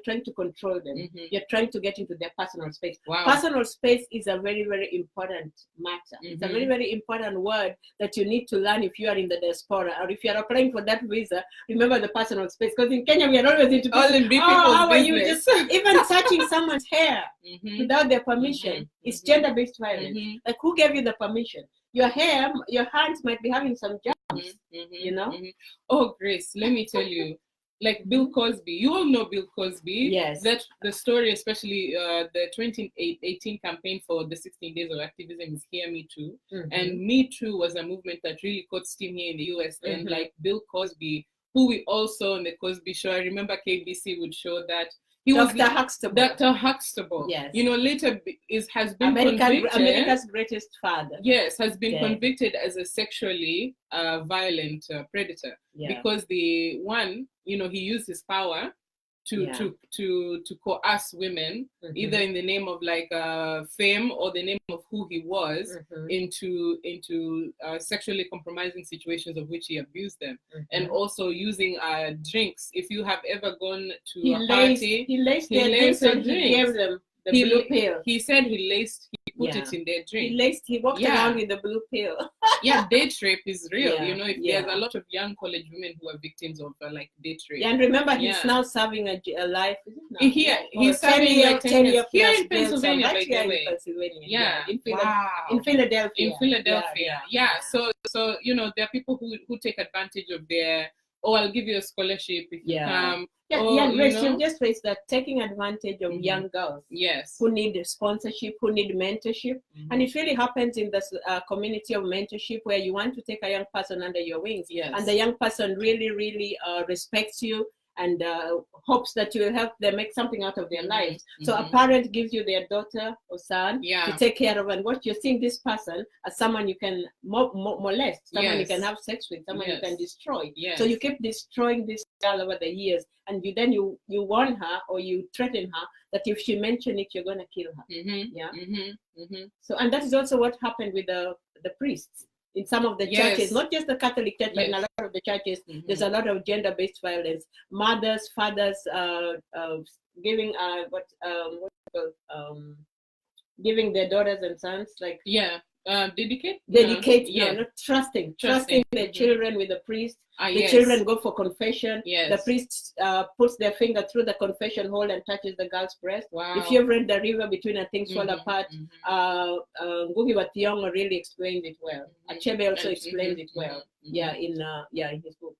trying to control them. You're trying to get into their personal space. Personal space is a very, very important matter. It's a very, very important word that you need to learn if you are in the diaspora, or if you're applying for that visa. Remember the personal space, because in Kenya we are always into how are you just even touching someone's hair without their permission. It's gender-based violence. Like, who gave you the permission? Your hair, your hands might be having some germs, Oh, Grace, let me tell you, like Bill Cosby, you all know Bill Cosby. Yes. That the story, especially the 2018 campaign for the 16 days of activism is Hear Me Too. And Me Too was a movement that really caught steam here in the US. And like Bill Cosby, who we all saw on the Cosby Show, I remember KBC would show that. Dr. Huxtable. Dr. Huxtable. Yes. Later has been convicted. America's greatest father. Yes, has been convicted as a sexually violent predator, because he used his power to coerce women, either in the name of fame or the name of who he was, into sexually compromising situations of which he abused them, and also using drinks. If you have ever gone to a party, he laced their drinks and he gave them the blue pill. He said he put it in their drink. He walked around with the blue pill. Date rape is real. There's a lot of young college women who are victims of date rape. And remember, he's now serving a life. He's serving 10 years here in Pennsylvania, by the way. In Philadelphia. So there are people who take advantage of their oh, I'll give you a scholarship if you come. Grace, you just raised that, taking advantage of young girls. Yes. Who need sponsorship, who need mentorship. And it really happens in this community of mentorship where you want to take a young person under your wings. Yes. And the young person really, really respects you and hopes that you will help them make something out of their lives. So a parent gives you their daughter or son to take care of, and what you're seeing this person as someone you can molest, someone you can have sex with, someone you can destroy. So you keep destroying this girl over the years, and you warn her or you threaten her that if she mentions it, you're going to kill her. So, and that is also what happened with the priests. In some of the churches, not just the Catholic Church, but in a lot of the churches, there's a lot of gender-based violence. Mothers, fathers, giving giving their daughters and sons dedicate, not trusting their children with the priest. The children go for confession. The priest puts their finger through the confession hole and touches the girl's breast. If you've read The River Between and Things Fall Apart, Ngugi wa Thiong'o really explained it well. Achebe also explained it well. In his book.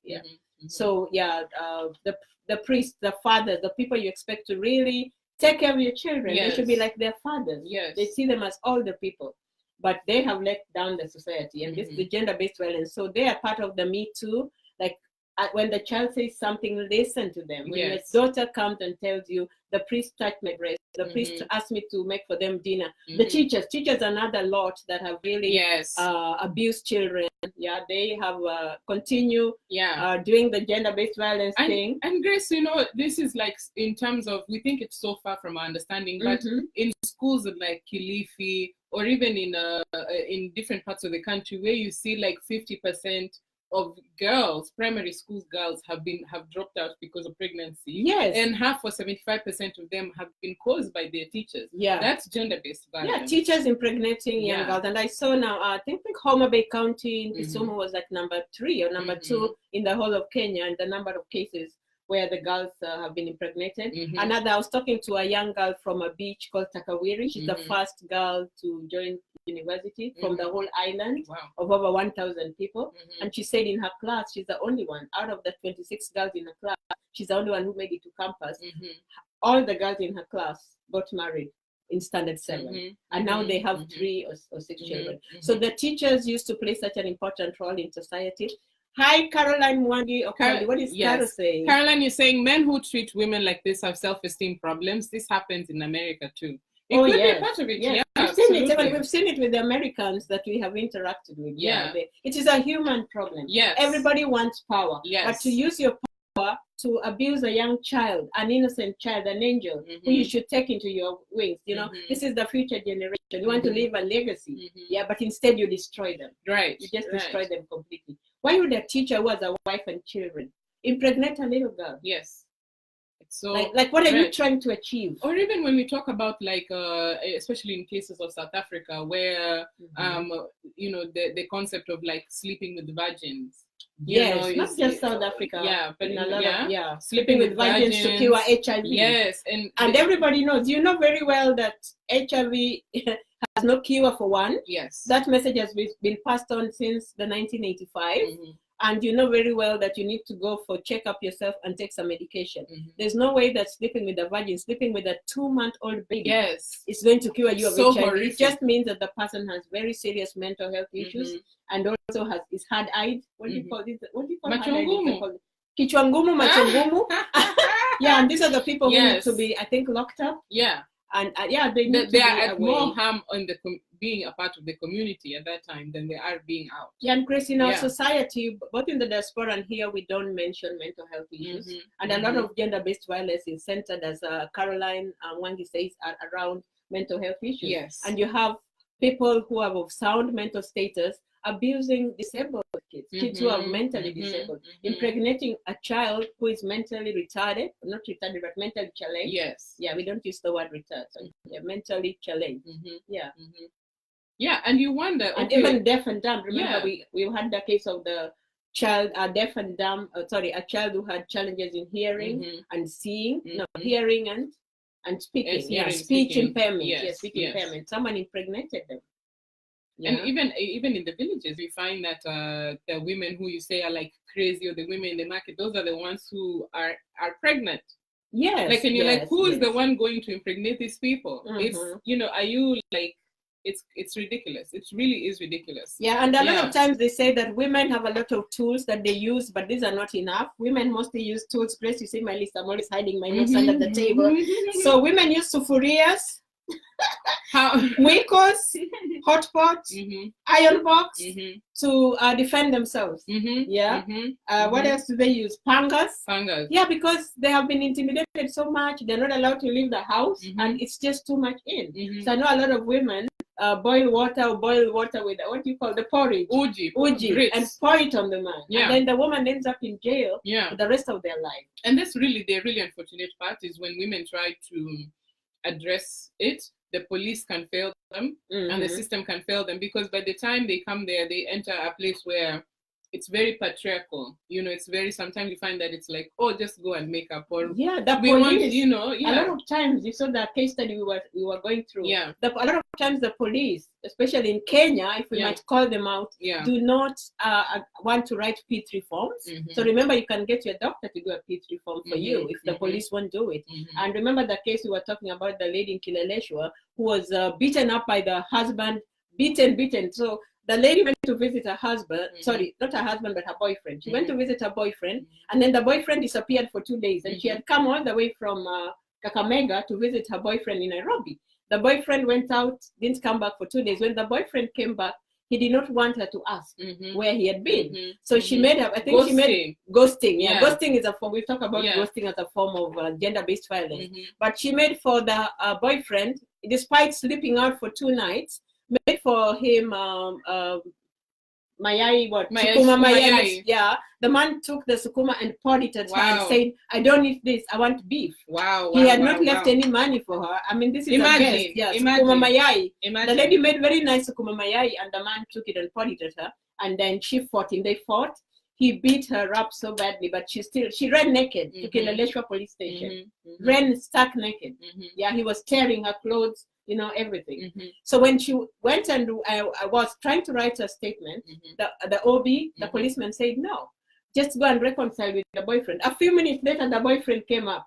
So the priests, the fathers, the people you expect to really take care of your children, they should be like their fathers. They see them as older people. But they have let down the society, and this is the gender-based violence. So they are part of the Me Too. Like when the child says something, listen to them. When your daughter comes and tells you, the priest touched my breast, the priest asked me to make for them dinner. The teachers another lot that have really abused children. They have continue doing the gender-based violence thing. And Grace, this is like in terms of, we think it's so far from our understanding, but in schools like Kilifi, or even in different parts of the country, where you see like 50% of girls, primary school girls, have dropped out because of pregnancy. And half or 75% of them have been caused by their teachers. That's gender-based violence. Teachers impregnating young girls. And I saw now, I think Homa Bay County in Kisumu was like number 3 or number 2 in the whole of Kenya, and the number of cases where the girls have been impregnated. Another, I was talking to a young girl from a beach called Takawiri. She's the first girl to join university from the whole island of over 1,000 people. And she said in her class, she's the only one out of the 26 girls in her class. She's the only one who made it to campus. All the girls in her class got married in standard 7, and now they have 3 or 6 children. So the teachers used to play such an important role in society. Hi, Caroline Mwangi. What is Carol saying? Caroline is saying men who treat women like this have self-esteem problems. This happens in America too. It could be part of it. We've seen it with the Americans that we have interacted with. It is a human problem. Everybody wants power. But to use your power to abuse a young child, an innocent child, an angel, who you should take into your wings, this is the future generation. You want to leave a legacy. But instead you destroy them. You just destroy them completely. Why would a teacher who has a wife and children impregnate a little girl? So like what are you trying to achieve? Or even when we talk about like especially in cases of South Africa where the concept of like sleeping with virgins. Not just South Africa. But in a lot of sleeping with virgins to cure HIV. And everybody knows. You know very well that HIV has no cure for one. That message has been passed on since the 1985. And you know very well that you need to go for checkup yourself and take some medication. There's no way that sleeping with a virgin, sleeping with a 2-month-old baby is going to cure you of HIV. Horrific. It just means that the person has very serious mental health issues and also is hard-eyed. What do you call this? What do you call hard-eyed? Kichwa ngumu, macho ngumu. And these are the people who need to be, I think, locked up. And they are at more harm on being a part of the community at that time than they are being out. And Chris, in our society, both in the diaspora and here, we don't mention mental health issues. And a lot of gender-based violence is centered, as Caroline Mwangi says, around mental health issues. And you have people who have of sound mental status abusing disabled kids who are mentally disabled, impregnating a child who is mentally retarded, not retarded, but mentally challenged. We don't use the word retarded. So they're mentally challenged. And you wonder. And even deaf and dumb. Remember, we had the case of the child, deaf and dumb, a child who had challenges in hearing and seeing, hearing and speaking. Speech impairment. Speech impairment. Someone impregnated them. And even in the villages, we find that the women who you say are like crazy, or the women in the market, those are the ones who are pregnant. Yes. Like, and you're like, who is the one going to impregnate these people? It's, are you like, it's ridiculous. It really is ridiculous. Yeah, and a lot of times they say that women have a lot of tools that they use, but these are not enough. Women mostly use tools. Grace, you see my list. I'm always hiding my notes under the table. So women use sufurias, mwikos, hot pot, iron box to defend themselves. What else do they use? Pangas. Yeah, because they have been intimidated so much, they're not allowed to leave the house, and it's just too much in. So I know a lot of women boil water with what do you call the porridge? Uji, and pour it on the man. And then the woman ends up in jail for the rest of their life. And that's really the really unfortunate part, is when women try to address it, the police can fail them and the system can fail them, because by the time they come there, they enter a place where it's very patriarchal. It's very, sometimes you find that it's like, oh, just go and make up, or the police, a lot of times, you saw the case study we were going through. A lot of times the police, especially in Kenya, if we might call them out, do not want to write P3 forms. So remember, you can get your doctor to do a P3 form for you if the police won't do it. And remember the case we were talking about, the lady in Kileleshwa who was beaten up by the husband, beaten. So the lady went to visit her husband, sorry, not her husband, but her boyfriend. She went to visit her boyfriend, and then the boyfriend disappeared for 2 days, and she had come all the way from Kakamega to visit her boyfriend in Nairobi. The boyfriend went out, didn't come back for 2 days. When the boyfriend came back, he did not want her to ask where he had been. So she made her, I think ghosting. She made ghosting. Ghosting is a form, we talk about ghosting as a form of gender-based violence. But she made for the boyfriend, despite sleeping out for 2 nights, made for him sukuma mayai. Yeah, the man took the sukuma and poured it at her and said, I don't need this, I want beef. He had not left any money for her. I mean, this is a guest. Yeah, sukuma mayai. The lady made very nice sukuma mayai, and the man took it and poured it at her, and then she fought him. They fought. He beat her up so badly, but she ran naked to Kileleshwa police station. Ran stark naked. Yeah, he was tearing her clothes, everything. So when she went and I was trying to write a statement, the OB, the policeman said, no, just go and reconcile with the boyfriend. A few minutes later, the boyfriend came up.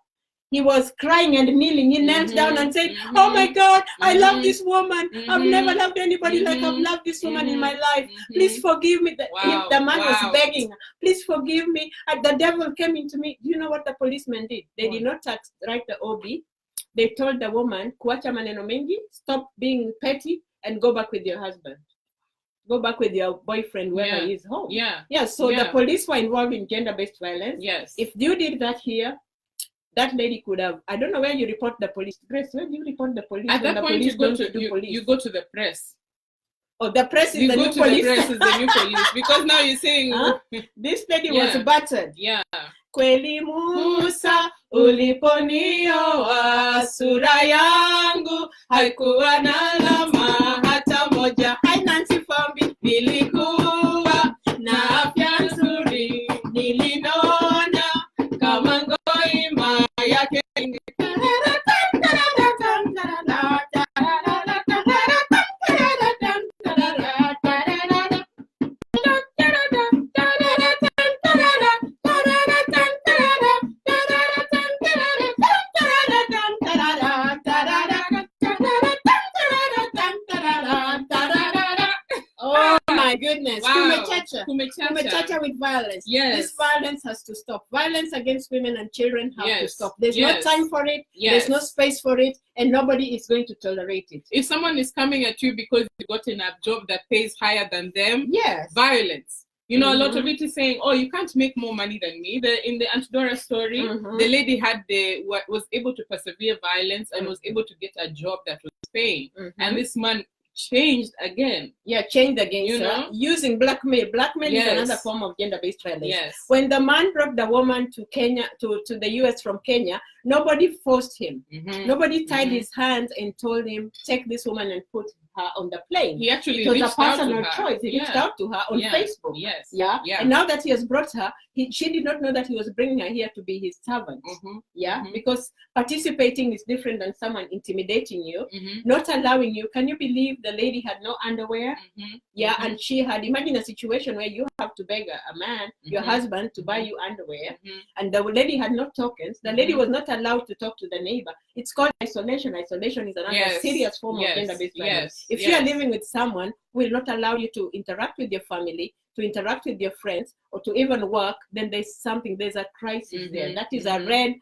He was crying and kneeling. He knelt down and said, oh my God, I love this woman. I've never loved anybody like I've loved this woman in my life. Please forgive me. The man was begging, please forgive me. The devil came into me. Do you know what the policeman did? They did not write the OB. They told the woman, kuacha maneno mengi, stop being petty, and go back with your husband. Go back with your boyfriend wherever he is home. So the police were involved in gender-based violence. If you did that here, that lady could have, I don't know where you report the police. Grace, where do you report the police? At that point, you go to the press. Oh, the press is the new police. The press is the new police. Because now you're saying... this lady was battered. Kweli Musa uliponioa sura yangu haikuwa na alama hata moja. Hi Nancy Fambi, nilikuwa na afya nzuri, nilinona kama ngoima yake. Goodness, Kumechacha with violence. This violence has to stop. Violence against women and children have to stop. There's no time for it. There's no space for it, and nobody is going to tolerate it. If someone is coming at you because you've gotten a job that pays higher than them, violence. A lot of it is saying, oh, you can't make more money than me. In the Antidora story, the lady was able to persevere violence and was able to get a job that was paying. And this man changed again. Changed again. Using blackmail. Blackmail is another form of gender-based violence. When the man brought the woman to Kenya, to the US from Kenya, nobody forced him. Nobody tied his hands and told him, take this woman and put her on the plane. He actually it was reached a personal out to her. choice. He reached out to her on Facebook. Yes. Yeah. Yeah. And now that he has brought her, she did not know that he was bringing her here to be his servant. Yeah. Because participating is different than someone intimidating you, not allowing you. Can you believe the lady had no underwear? Yeah. And she had, imagine a situation where you have to beg a man, your husband, to buy you underwear, and the lady had no tokens. The lady was not allowed to talk to the neighbor. It's called isolation. Isolation is another serious form of gender-based violence. If you are living with someone who will not allow you to interact with your family, to interact with your friends, or to even work, then there's a crisis there. That is a red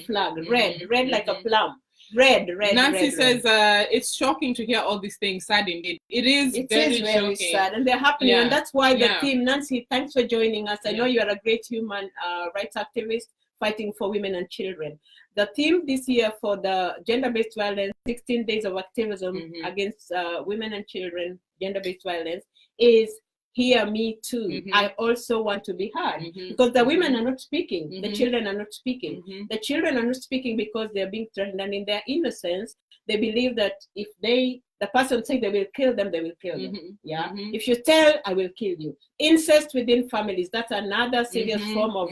flag. Red like a plum. Red. Nancy says it's shocking to hear all these things. Sad indeed. It is very sad, and they're happening, and that's why the theme. Nancy, thanks for joining us. I know you are a great human rights activist fighting for women and children. The theme this year for the gender-based violence, 16 days of activism against women and children, gender-based violence, is Hear Me Too. I also want to be heard. Because the women are not speaking. The children are not speaking. The children are not speaking because they're being threatened. And in their innocence, they believe that if the person says they will kill them, they will kill them. Yeah. If you tell, I will kill you. Incest within families. That's another serious form of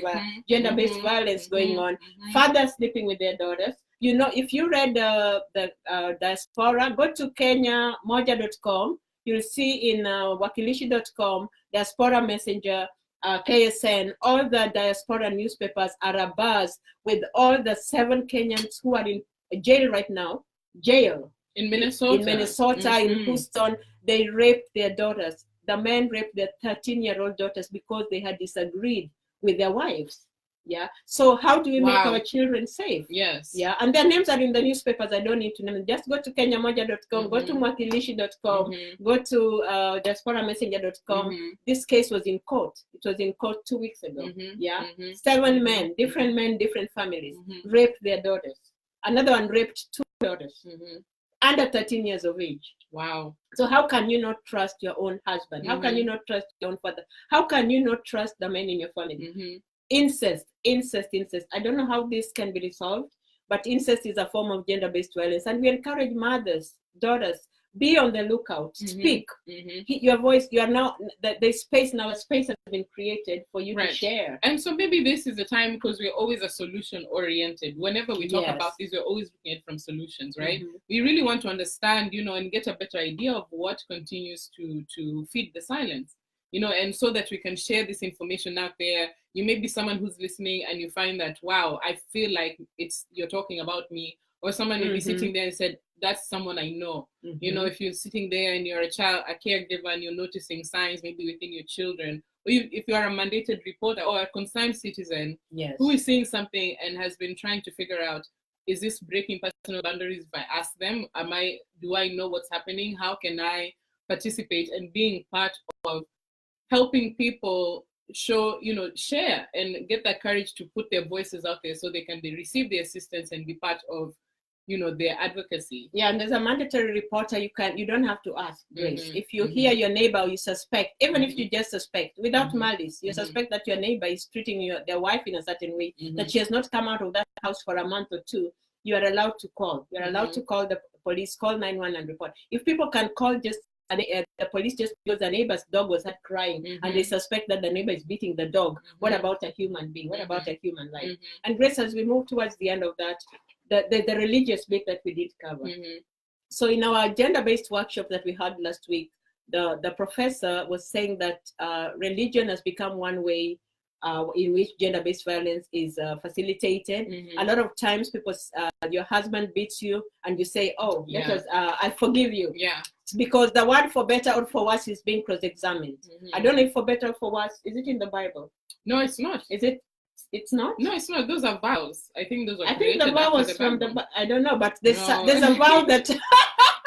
gender-based violence going on. Fathers sleeping with their daughters. You know, if you read the diaspora, go to kenyamoja.com. You'll see in wakilishi.com, Diaspora Messenger, KSN, all the diaspora newspapers are abuzz with all the 7 Kenyans who are in jail right now. Jail. In Minnesota. In Houston, they raped their daughters. The men raped their 13-year-old daughters because they had disagreed with their wives. Yeah. So how do we make our children safe? Yes. Yeah. And their names are in the newspapers. I don't need to name them. Just go to kenyamoja.com, go to mwakilishi.com, go to diasporamessenger.com. This case was in court. It was in court 2 weeks ago. 7 men, different families, raped their daughters. Another one raped 2 daughters under 13 years of age. Wow. So how can you not trust your own husband? How can you not trust your own father? How can you not trust the men in your family? Incest. I don't know how this can be resolved, but incest is a form of gender-based violence. And we encourage mothers, daughters, be on the lookout, speak. Your voice, you are now, there's space now, a space has been created for you to share. And so maybe this is the time, because we're always a solution-oriented. Whenever we talk about this, we're always looking at from solutions, right? We really want to understand, and get a better idea of what continues to feed the silence. And so that we can share this information out there. You may be someone who's listening and you find that, wow, I feel like you're talking about me, or someone will be sitting there and said, that's someone I know. If you're sitting there and you're a caregiver, and you're noticing signs maybe within your children, or if you are a mandated reporter or a concerned citizen who is seeing something and has been trying to figure out, is this breaking personal boundaries? If I ask them, do I know what's happening? How can I participate? And being part of helping people share and get that courage to put their voices out there so they can receive the assistance and be part of, their advocacy. Yeah, and as a mandatory reporter, you don't have to ask, Grace. If you hear your neighbor, you suspect, even if you just suspect, without malice, you suspect that your neighbor is treating their wife in a certain way, that she has not come out of that house for a month or 2, you are allowed to call. You're allowed to call the police, call 911 and report. If people can call just the police just because the neighbor's dog was crying and they suspect that the neighbor is beating the dog, what about a human being? What about a human life? And Grace, as we move towards the end of that, the religious bit that we did cover. So in our gender-based workshop that we had last week, the professor was saying that religion has become one way in which gender-based violence is facilitated. A lot of times people, your husband beats you and you say, oh, because I forgive you. Because the word for better or for worse is being cross-examined. I don't know if for better or for worse, is it in the Bible? No, it's not. Is it? It's not? No, it's not. Those are vows. I think those are I think the vow was from the, I don't know, but there's a vow that...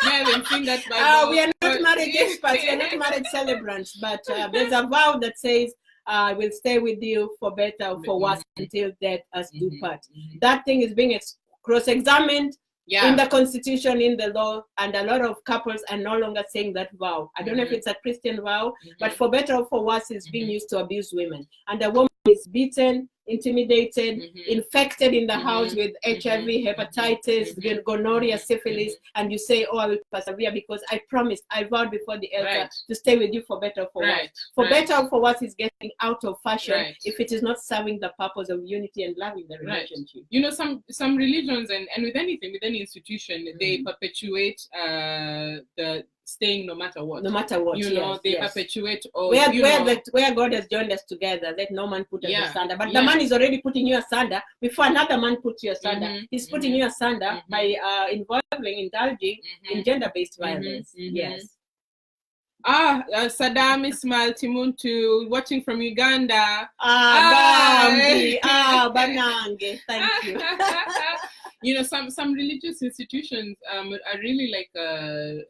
I haven't seen that Bible. We are not marriage experts, we are not marriage celebrants, but there's a vow that says, I will stay with you for better or for worse until death us do part. That thing is being cross-examined in the constitution, in the law, and a lot of couples are no longer saying that vow. I don't know if it's a Christian vow, but for better or for worse, it's being used to abuse women. And the woman is beaten, intimidated, infected in the house with HIV, hepatitis, gonorrhea, syphilis, and you say, oh, I will persevere because I promised, I vowed before the elder to stay with you for better or for worse. For better or for worse is getting out of fashion if it is not serving the purpose of unity and love in the relationship. You know, some religions and with anything, with any institution, they perpetuate the staying no matter what. No matter what, you know, they perpetuate. Or where God has joined us together, let no man put us asunder. But the man is already putting you asunder before another man puts you asunder. He's putting you asunder by indulging in gender-based violence. Yes. Saddam Ismail Timuntu, watching from Uganda. Banange. Thank you. You know, some religious institutions are really like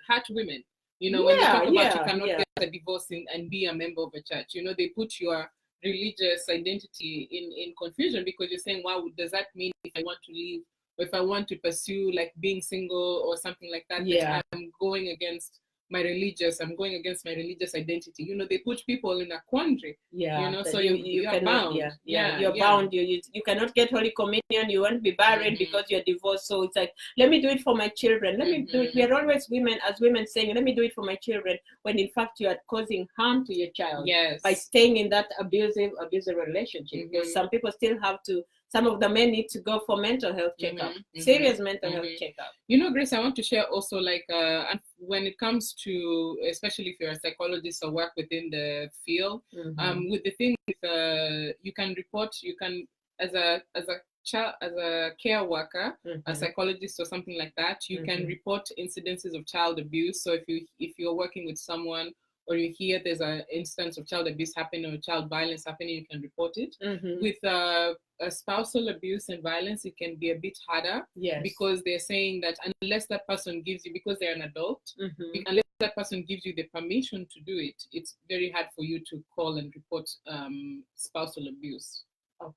hurt women. You know, when they talk about you cannot get a divorce and be a member of a church. You know, they put your religious identity in confusion because you're saying, wow, does that mean if I want to leave, or if I want to pursue like being single or something like that, that I'm going against my religious identity. You know, they put people in a quandary. You know, so you are bound. You're bound. You cannot get Holy Communion. You won't be buried because you're divorced. So it's like, let me do it for my children. Let me do it. We are always as women saying, let me do it for my children, when in fact you are causing harm to your child by staying in that abusive relationship. Because some people still have to. Some of the men need to go for mental health checkup, serious mental health checkup. You know, Grace, I want to share also, like, when it comes to, especially if you're a psychologist or work within the field, with the thing with, you can report, as a care worker, a psychologist or something like that, you can report incidences of child abuse. So if you're working with someone, or you hear there's an instance of child abuse happening or child violence happening, you can report it. With spousal abuse and violence, it can be a bit harder because they're saying that unless that person gives you, because they're an adult, unless that person gives you the permission to do it, it's very hard for you to call and report spousal abuse.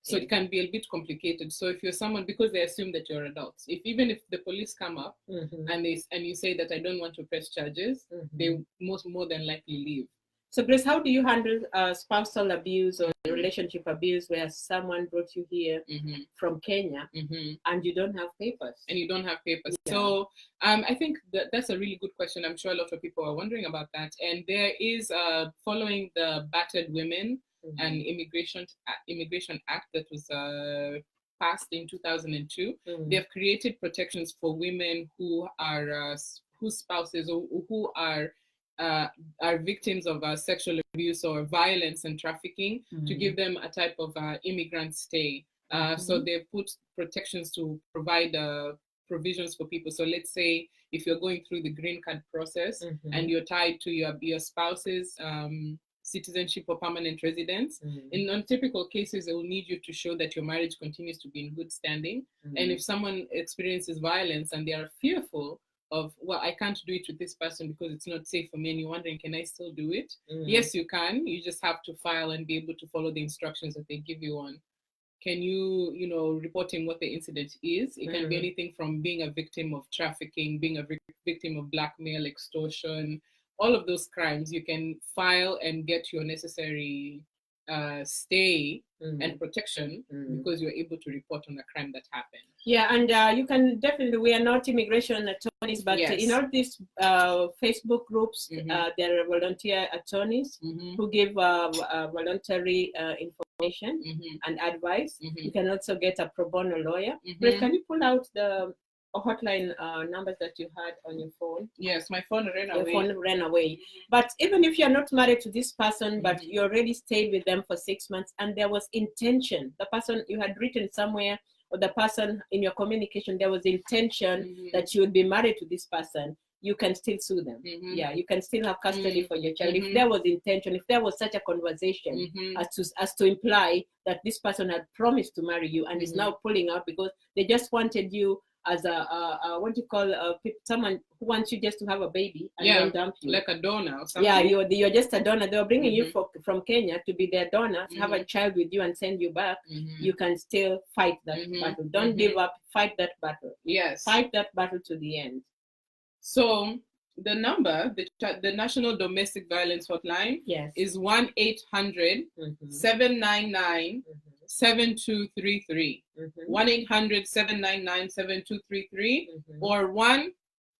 So it can be a bit complicated. So if you're someone, because they assume that you're adults, even if the police come up and you say that I don't want to press charges, they more than likely leave. So Grace, how do you handle spousal abuse or relationship abuse where someone brought you here from Kenya and you don't have papers? So I think that's a really good question. I'm sure a lot of people are wondering about that. And there is, following the Battered Women and Immigration Act that was passed in 2002, they've created protections for women who are whose spouses or who are victims of sexual abuse or violence and trafficking, to give them a type of immigrant stay. So they've put protections to provide provisions for people. So let's say if you're going through the green card process and you're tied to your spouse's citizenship or permanent residence. In non-typical cases, they will need you to show that your marriage continues to be in good standing. And if someone experiences violence and they are fearful of, well, I can't do it with this person because it's not safe for me, and you're wondering, can I still do it? Yes, you can. You just have to file and be able to follow the instructions that they give you on. Can you, reporting what the incident is? It can be anything from being a victim of trafficking, being a victim of blackmail, extortion, all of those crimes. You can file and get your necessary stay and protection because you're able to report on a crime that happened. Yeah, and you can definitely, we are not immigration attorneys, but in all these Facebook groups, there are volunteer attorneys who give voluntary information and advice. You can also get a pro bono lawyer. But can you pull out the hotline numbers that you had on your phone? Yes, my phone ran away. Your phone ran away. But even if you're not married to this person, but you already stayed with them for 6 months and there was intention, the person you had written somewhere, or the person in your communication, there was intention that you would be married to this person, you can still sue them. Yeah, you can still have custody for your child. If there was intention, if there was such a conversation as to imply that this person had promised to marry you and is now pulling out because they just wanted you as what do you call someone who wants you just to have a baby and then dump you, like a donor or something. Yeah, you're just a donor. They were bringing you from Kenya to be their donor, to have a child with you and send you back. You can still fight that battle. Don't give up. Fight that battle. Yes, fight that battle to the end. So the number, the National Domestic Violence Hotline, is 1-800-799 7233. 1-800-799-7233 or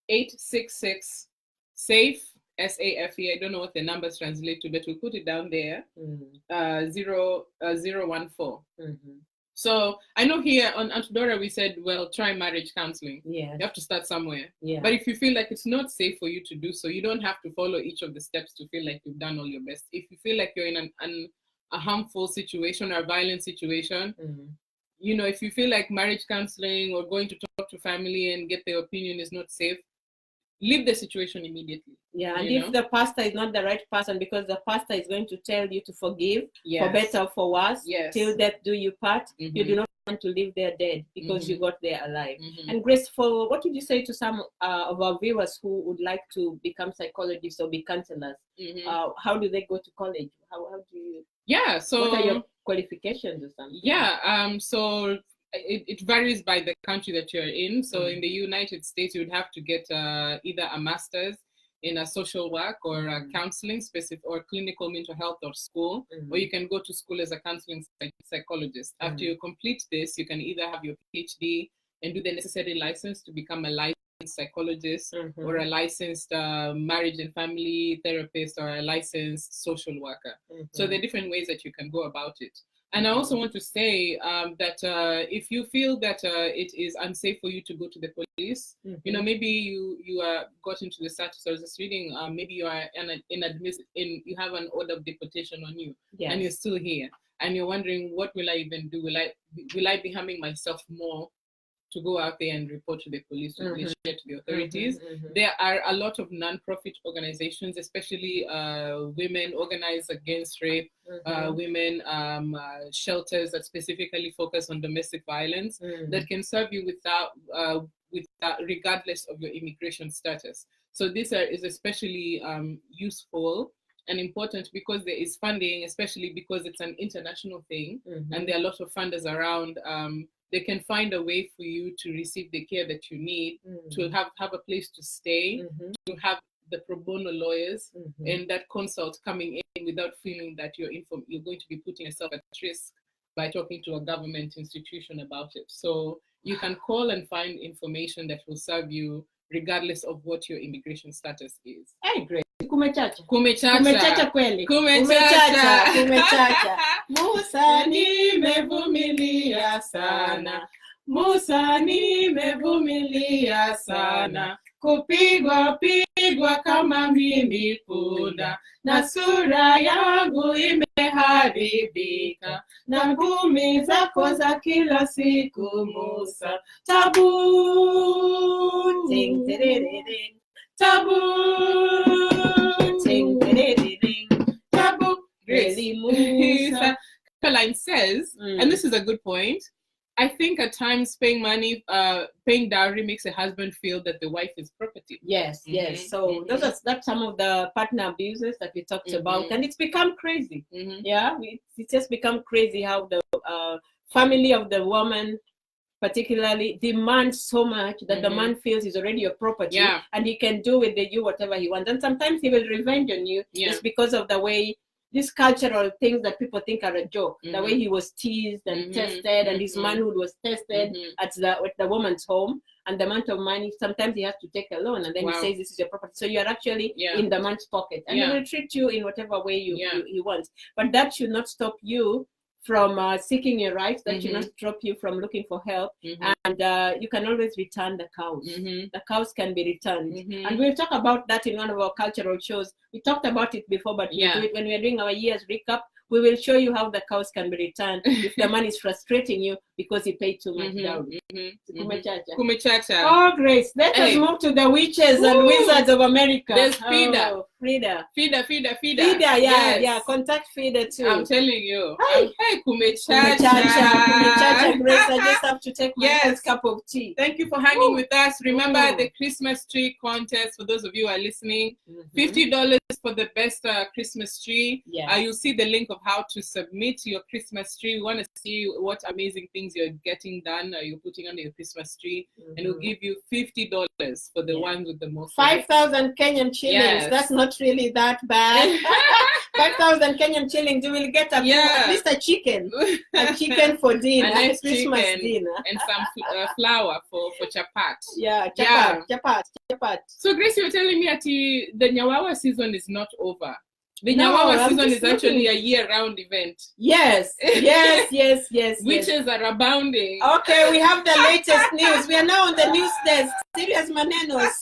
1-866-SAFE, SAFE. I don't know what the numbers translate to, but we'll put it down there. 014. So I know here on Antodora we said, well, try marriage counseling. Yeah. You have to start somewhere. Yeah. But if you feel like it's not safe for you to do so, you don't have to follow each of the steps to feel like you've done all your best. If you feel like you're in a harmful situation or a violent situation, you know, if you feel like marriage counseling or going to talk to family and get their opinion is not safe, leave the situation immediately. Yeah, and if the pastor is not the right person, because the pastor is going to tell you to forgive, for better or for worse, till death do you part, you do not want to live there dead because you got there alive. And Grace, for what would you say to some of our viewers who would like to become psychologists or be counselors? How do they go to college? How do you? Yeah, so what are your qualifications or something? Yeah, so it varies by the country that you're in. So in the United States, you would have to get either a master's in a social work or a counseling specific or clinical mental health or school, or you can go to school as a counseling psychologist. After you complete this, you can either have your PhD and do the necessary license to become a licensed psychologist or a licensed marriage and family therapist or a licensed social worker. So there are different ways that you can go about it. And I also want to say that if you feel that it is unsafe for you to go to the police, you know, maybe you got into the status. I was just reading, maybe you are you have an order of deportation on you, and you're still here, and you're wondering, what will I even do? Will I be harming myself more to go out there and report to the police, to the authorities? There are a lot of non-profit organizations, especially women organized against rape, women shelters that specifically focus on domestic violence that can serve you without regardless of your immigration status. So this is especially useful and important because there is funding, especially because it's an international thing, and there are a lot of funders around. They can find a way for you to receive the care that you need, to have a place to stay, to have the pro bono lawyers and that consult coming in without feeling that you're going to be putting yourself at risk by talking to a government institution about it. So you can call and find information that will serve you regardless of what your immigration status is. Hey, great. Kumechacha. Kumechacha. Kumechacha kweli. Kumechacha. Kumechacha. Musa nimevumilia sana. Musa nimevumilia sana. Kupigwa kama mimi punda. Na sura yangu imeharibika. Na ngumi zako za kila siku Musa. Tabu. Ting, tererere. Tabu. Tabu. Caroline says, and this is a good point, I think at times paying dowry makes a husband feel that the wife is property. Yes. So that's some of the partner abuses that we talked about, and it's become crazy. It's just become crazy how the family of the woman particularly demands so much that the man feels he's already your property, and he can do with you whatever he wants. And sometimes he will revenge on you just because of the way these cultural things that people think are a joke, the way he was teased and tested, and his manhood was tested at the woman's home, and the amount of money sometimes he has to take a loan, and then he says this is your property. So you're actually in the man's pocket, and he will treat you in whatever way he wants. But that should not stop you from seeking your rights. That should not stop you from looking for help. And you can always return the cows. The cows can be returned. And we'll talk about that in one of our cultural shows. We talked about it before, but we'll do it when we're doing our year's recap. We will show you how the cows can be returned if the man is frustrating you because he paid too much dowry. Kumechacha. Oh, Grace. Let us move to the witches and wizards of America. There's Frida. Frida. Frida, yeah. Contact Frida too. I'm telling you. Hey, Kumechacha. Grace, I just have to take my first cup of tea. Thank you for hanging with us. Remember the Christmas tree contest for those of you who are listening. $50 for the best Christmas tree. You'll see the link of how to submit your Christmas tree. We want to see what amazing things things you're getting done or you're putting on your Christmas tree, and it'll give you $50 for the ones with the most. 5,000 Kenyan shillings. Yes. That's not really that bad. 5,000 Kenyan shillings, you will get at least a chicken for dinner, a Christmas dinner, and some flour for chapat. Yeah, chapat. So Grace, you're telling me that the Nyawawa season is not over. The Nyawawa season is actually a year-round event. Yes. Witches are abounding. Okay, we have the latest news. We are now on the news desk. Serious manenos.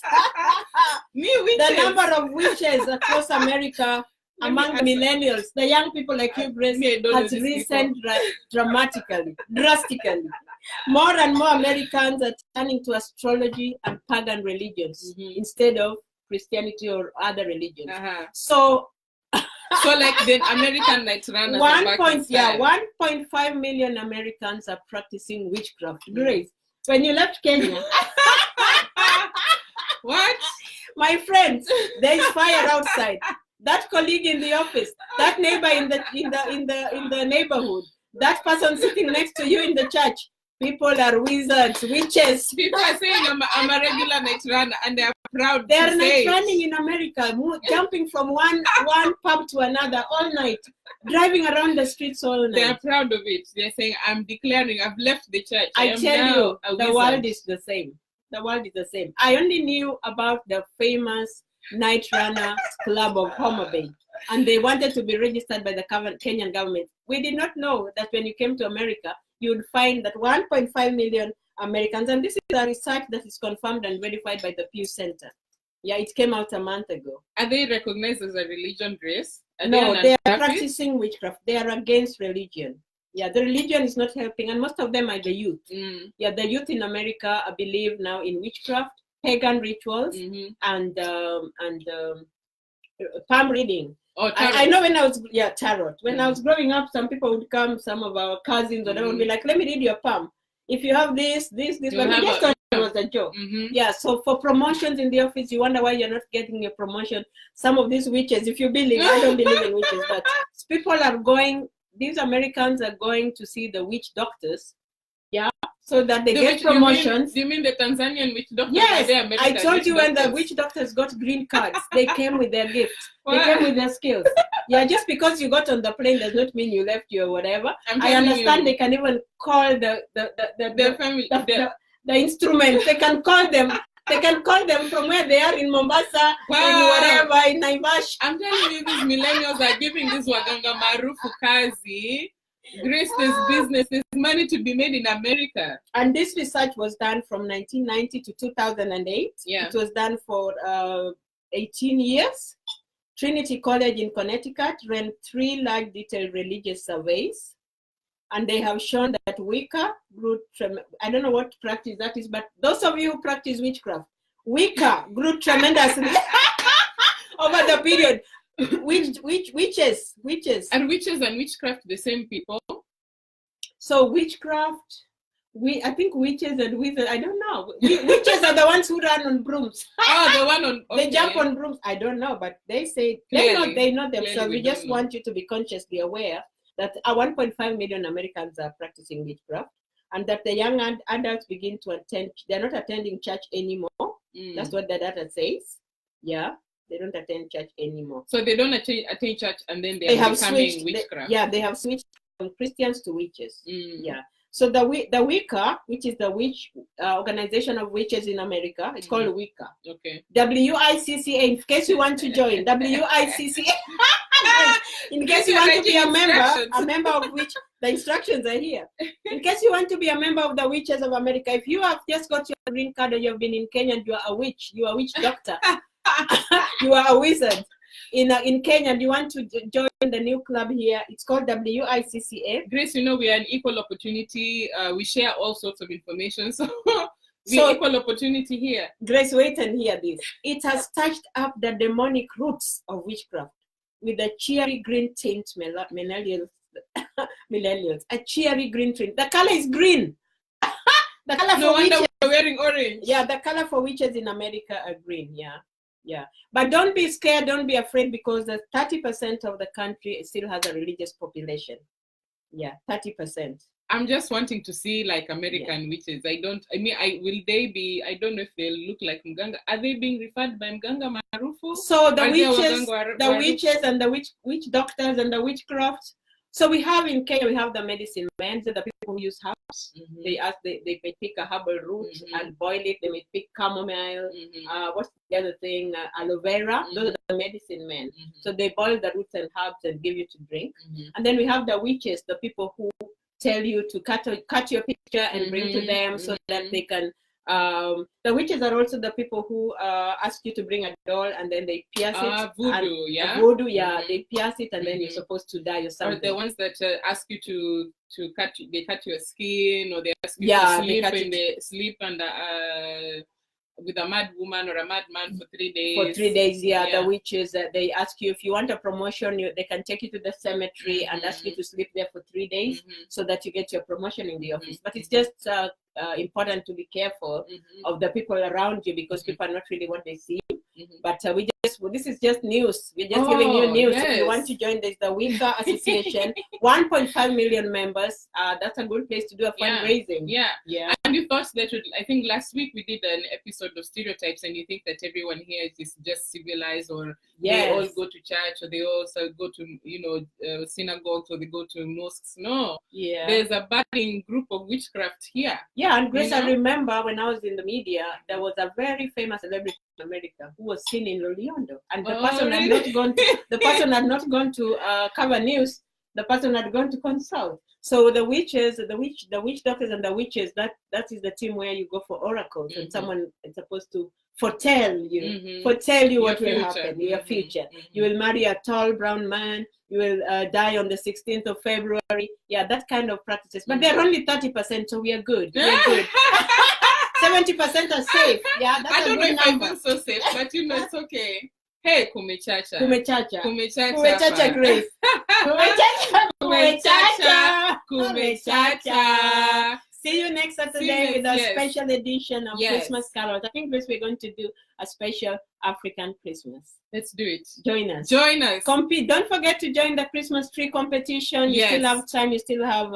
New witches. The number of witches across America among the millennials, the young people like you, Grace, has risen drastically. More and more Americans are turning to astrology and pagan religions instead of Christianity or other religions. So like the American Night Runners 1.5 million Americans are practicing witchcraft. Grace, when you left Kenya, what? My friends, there is fire outside. That colleague in the office, that neighbor in the neighborhood, that person sitting next to you in the church. People are wizards, witches. People are saying I'm a regular night runner, and they are proud. They are night running in America, jumping from one pub to another all night, driving around the streets all night. They are proud of it. They're saying, "I'm declaring, I've left the church." I tell you, the world is the same. The world is the same. I only knew about the famous Night Runner Club of Homa Bay, and they wanted to be registered by the Kenyan government. We did not know that when you came to America, you would find that 1.5 million Americans, and this is a research that is confirmed and verified by the Pew Center. Yeah, it came out a month ago. Are they recognized as a religion, Grace? No, they are practicing witchcraft. They are against religion. Yeah, the religion is not helping, and most of them are the youth. Yeah, the youth in America believe now in witchcraft, pagan rituals, and palm reading. Oh, I know when I was tarot. When I was growing up, some people would come, some of our cousins, or they would be like, "Let me read your palm. If you have this, but we just thought it was a joke." Yeah. So for promotions in the office, you wonder why you're not getting a promotion. Some of these witches, if you believe, I don't believe in witches, but people are going. These Americans are going to see the witch doctors. Yeah. So that they get promotions. Do you mean the Tanzanian witch doctors? Yes, I told you when the witch doctors got green cards, they came with their gifts. They came with their skills. Yeah, just because you got on the plane does not mean you left you or whatever. I understand they can even call the instruments. They can call them. They can call them from where they are in Mombasa, in wherever, in Naivasha. I'm telling you, these millennials are giving this waganga marufu kazi. Grace, there's business, there's money to be made in America. And this research was done from 1990 to 2008. Yeah. It was done for 18 years. Trinity College in Connecticut ran 3 large detailed religious surveys. And they have shown that Wicca grew, I don't know what practice that is, but those of you who practice witchcraft, Wicca grew tremendously over the period. Witches. And witches and witchcraft, the same people? So witchcraft, I think witches and wizards, I don't know. Witches are the ones who run on brooms. Oh, the one on... Okay. They jump on brooms. I don't know, but they say, they know themselves. We just want you to be consciously aware that 1.5 million Americans are practicing witchcraft, and that the young adults begin to attend, they're not attending church anymore. That's what the data says. Yeah. They don't attend church anymore. So they don't attend church, and then they are becoming witchcraft. They have switched from Christians to witches. Yeah. So the Wicca, which is the witch organization of witches in America, it's called Wicca. Okay. WICCA. In case you want to join, WICCA. In case you want to be a member of which the instructions are here. In case you want to be a member of the Witches of America, if you have just got your green card or you've been in Kenya and you are a witch, you are a witch doctor. You are a wizard in Kenya and you want to join the new club here. It's called WICCA. Grace, we are an equal opportunity. We share all sorts of information. So equal opportunity here. Grace, wait and hear this. It has touched up the demonic roots of witchcraft with a cheery green tint, millennials. A cheery green tint. The color is green. The color no wonder we're wearing orange. Yeah, the color for witches in America are green. Yeah. But don't be scared, don't be afraid, because the 30% of the country still has a religious population. Yeah, 30%. I'm just wanting to see like American witches. I don't know if they'll look like Mganga. Are they being referred by Mganga Marufu? So the witches and the witch doctors and the witchcraft. So we have in Kenya, we have the medicine men, so the people who use herbs. They may pick a herbal root and boil it. They may pick chamomile. What's the other thing? Aloe vera. Those are the medicine men. So they boil the roots and herbs and give you to drink. And then we have the witches, the people who tell you to cut your picture and bring to them so that they can. The witches are also the people who ask you to bring a doll and then they pierce it. Voodoo, Voodoo, they pierce it and then you're supposed to die or something. Or the ones that ask you to cut your skin, or they ask you to sleep under with a mad woman or a mad man for 3 days. For 3 days, the witches, they ask you if you want a promotion, they can take you to the cemetery and ask you to sleep there for 3 days so that you get your promotion in the office. But it's just important to be careful of the people around you, because people are not really what they see. But this is just news. We're just giving you news. Yes. If you want to join, there's the Wicca Association, 1.5 million members. That's a good place to do a fundraising. Yeah. And you thought that, I think last week we did an episode of stereotypes, and you think that everyone here is just civilized, or they all go to church, or they also go to, synagogues, or they go to mosques. No. Yeah. There's a budding group of witchcraft here. Yeah, and Grace, I remember when I was in the media, there was a very famous celebrity in America who was seen in Loliondo, and the person had not gone to cover news. The person had gone to consult. So the witches, the witch doctors and the witches, that is the team where you go for oracles, and someone is supposed to foretell you what will happen in your future. You will marry a tall brown man. You will die on the 16th of February. Yeah, that kind of practices. But they're only 30%, so we are good. 70% are safe. Yeah, that's I don't know if I feel so safe, but it's okay. Hey, Kumechacha. Kumechacha Grace. Kumechacha. See you next Saturday with a special edition of Christmas carols. I think, Grace, we're going to do a special African Christmas. Let's do it. Join us. Compete. Don't forget to join the Christmas tree competition. You still have time. You still have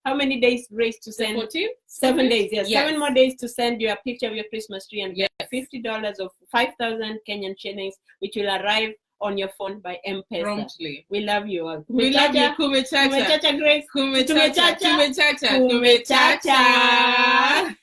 how many days, Grace, to send? 14? 7 days. Yes. 7 more days to send you a picture of your Christmas tree and get $50 of 5,000 Kenyan shillings, which will arrive on your phone by M-Pesa. Promptly. We love you all. We love you, Kumechacha. Kumechacha, Grace. Kumechacha.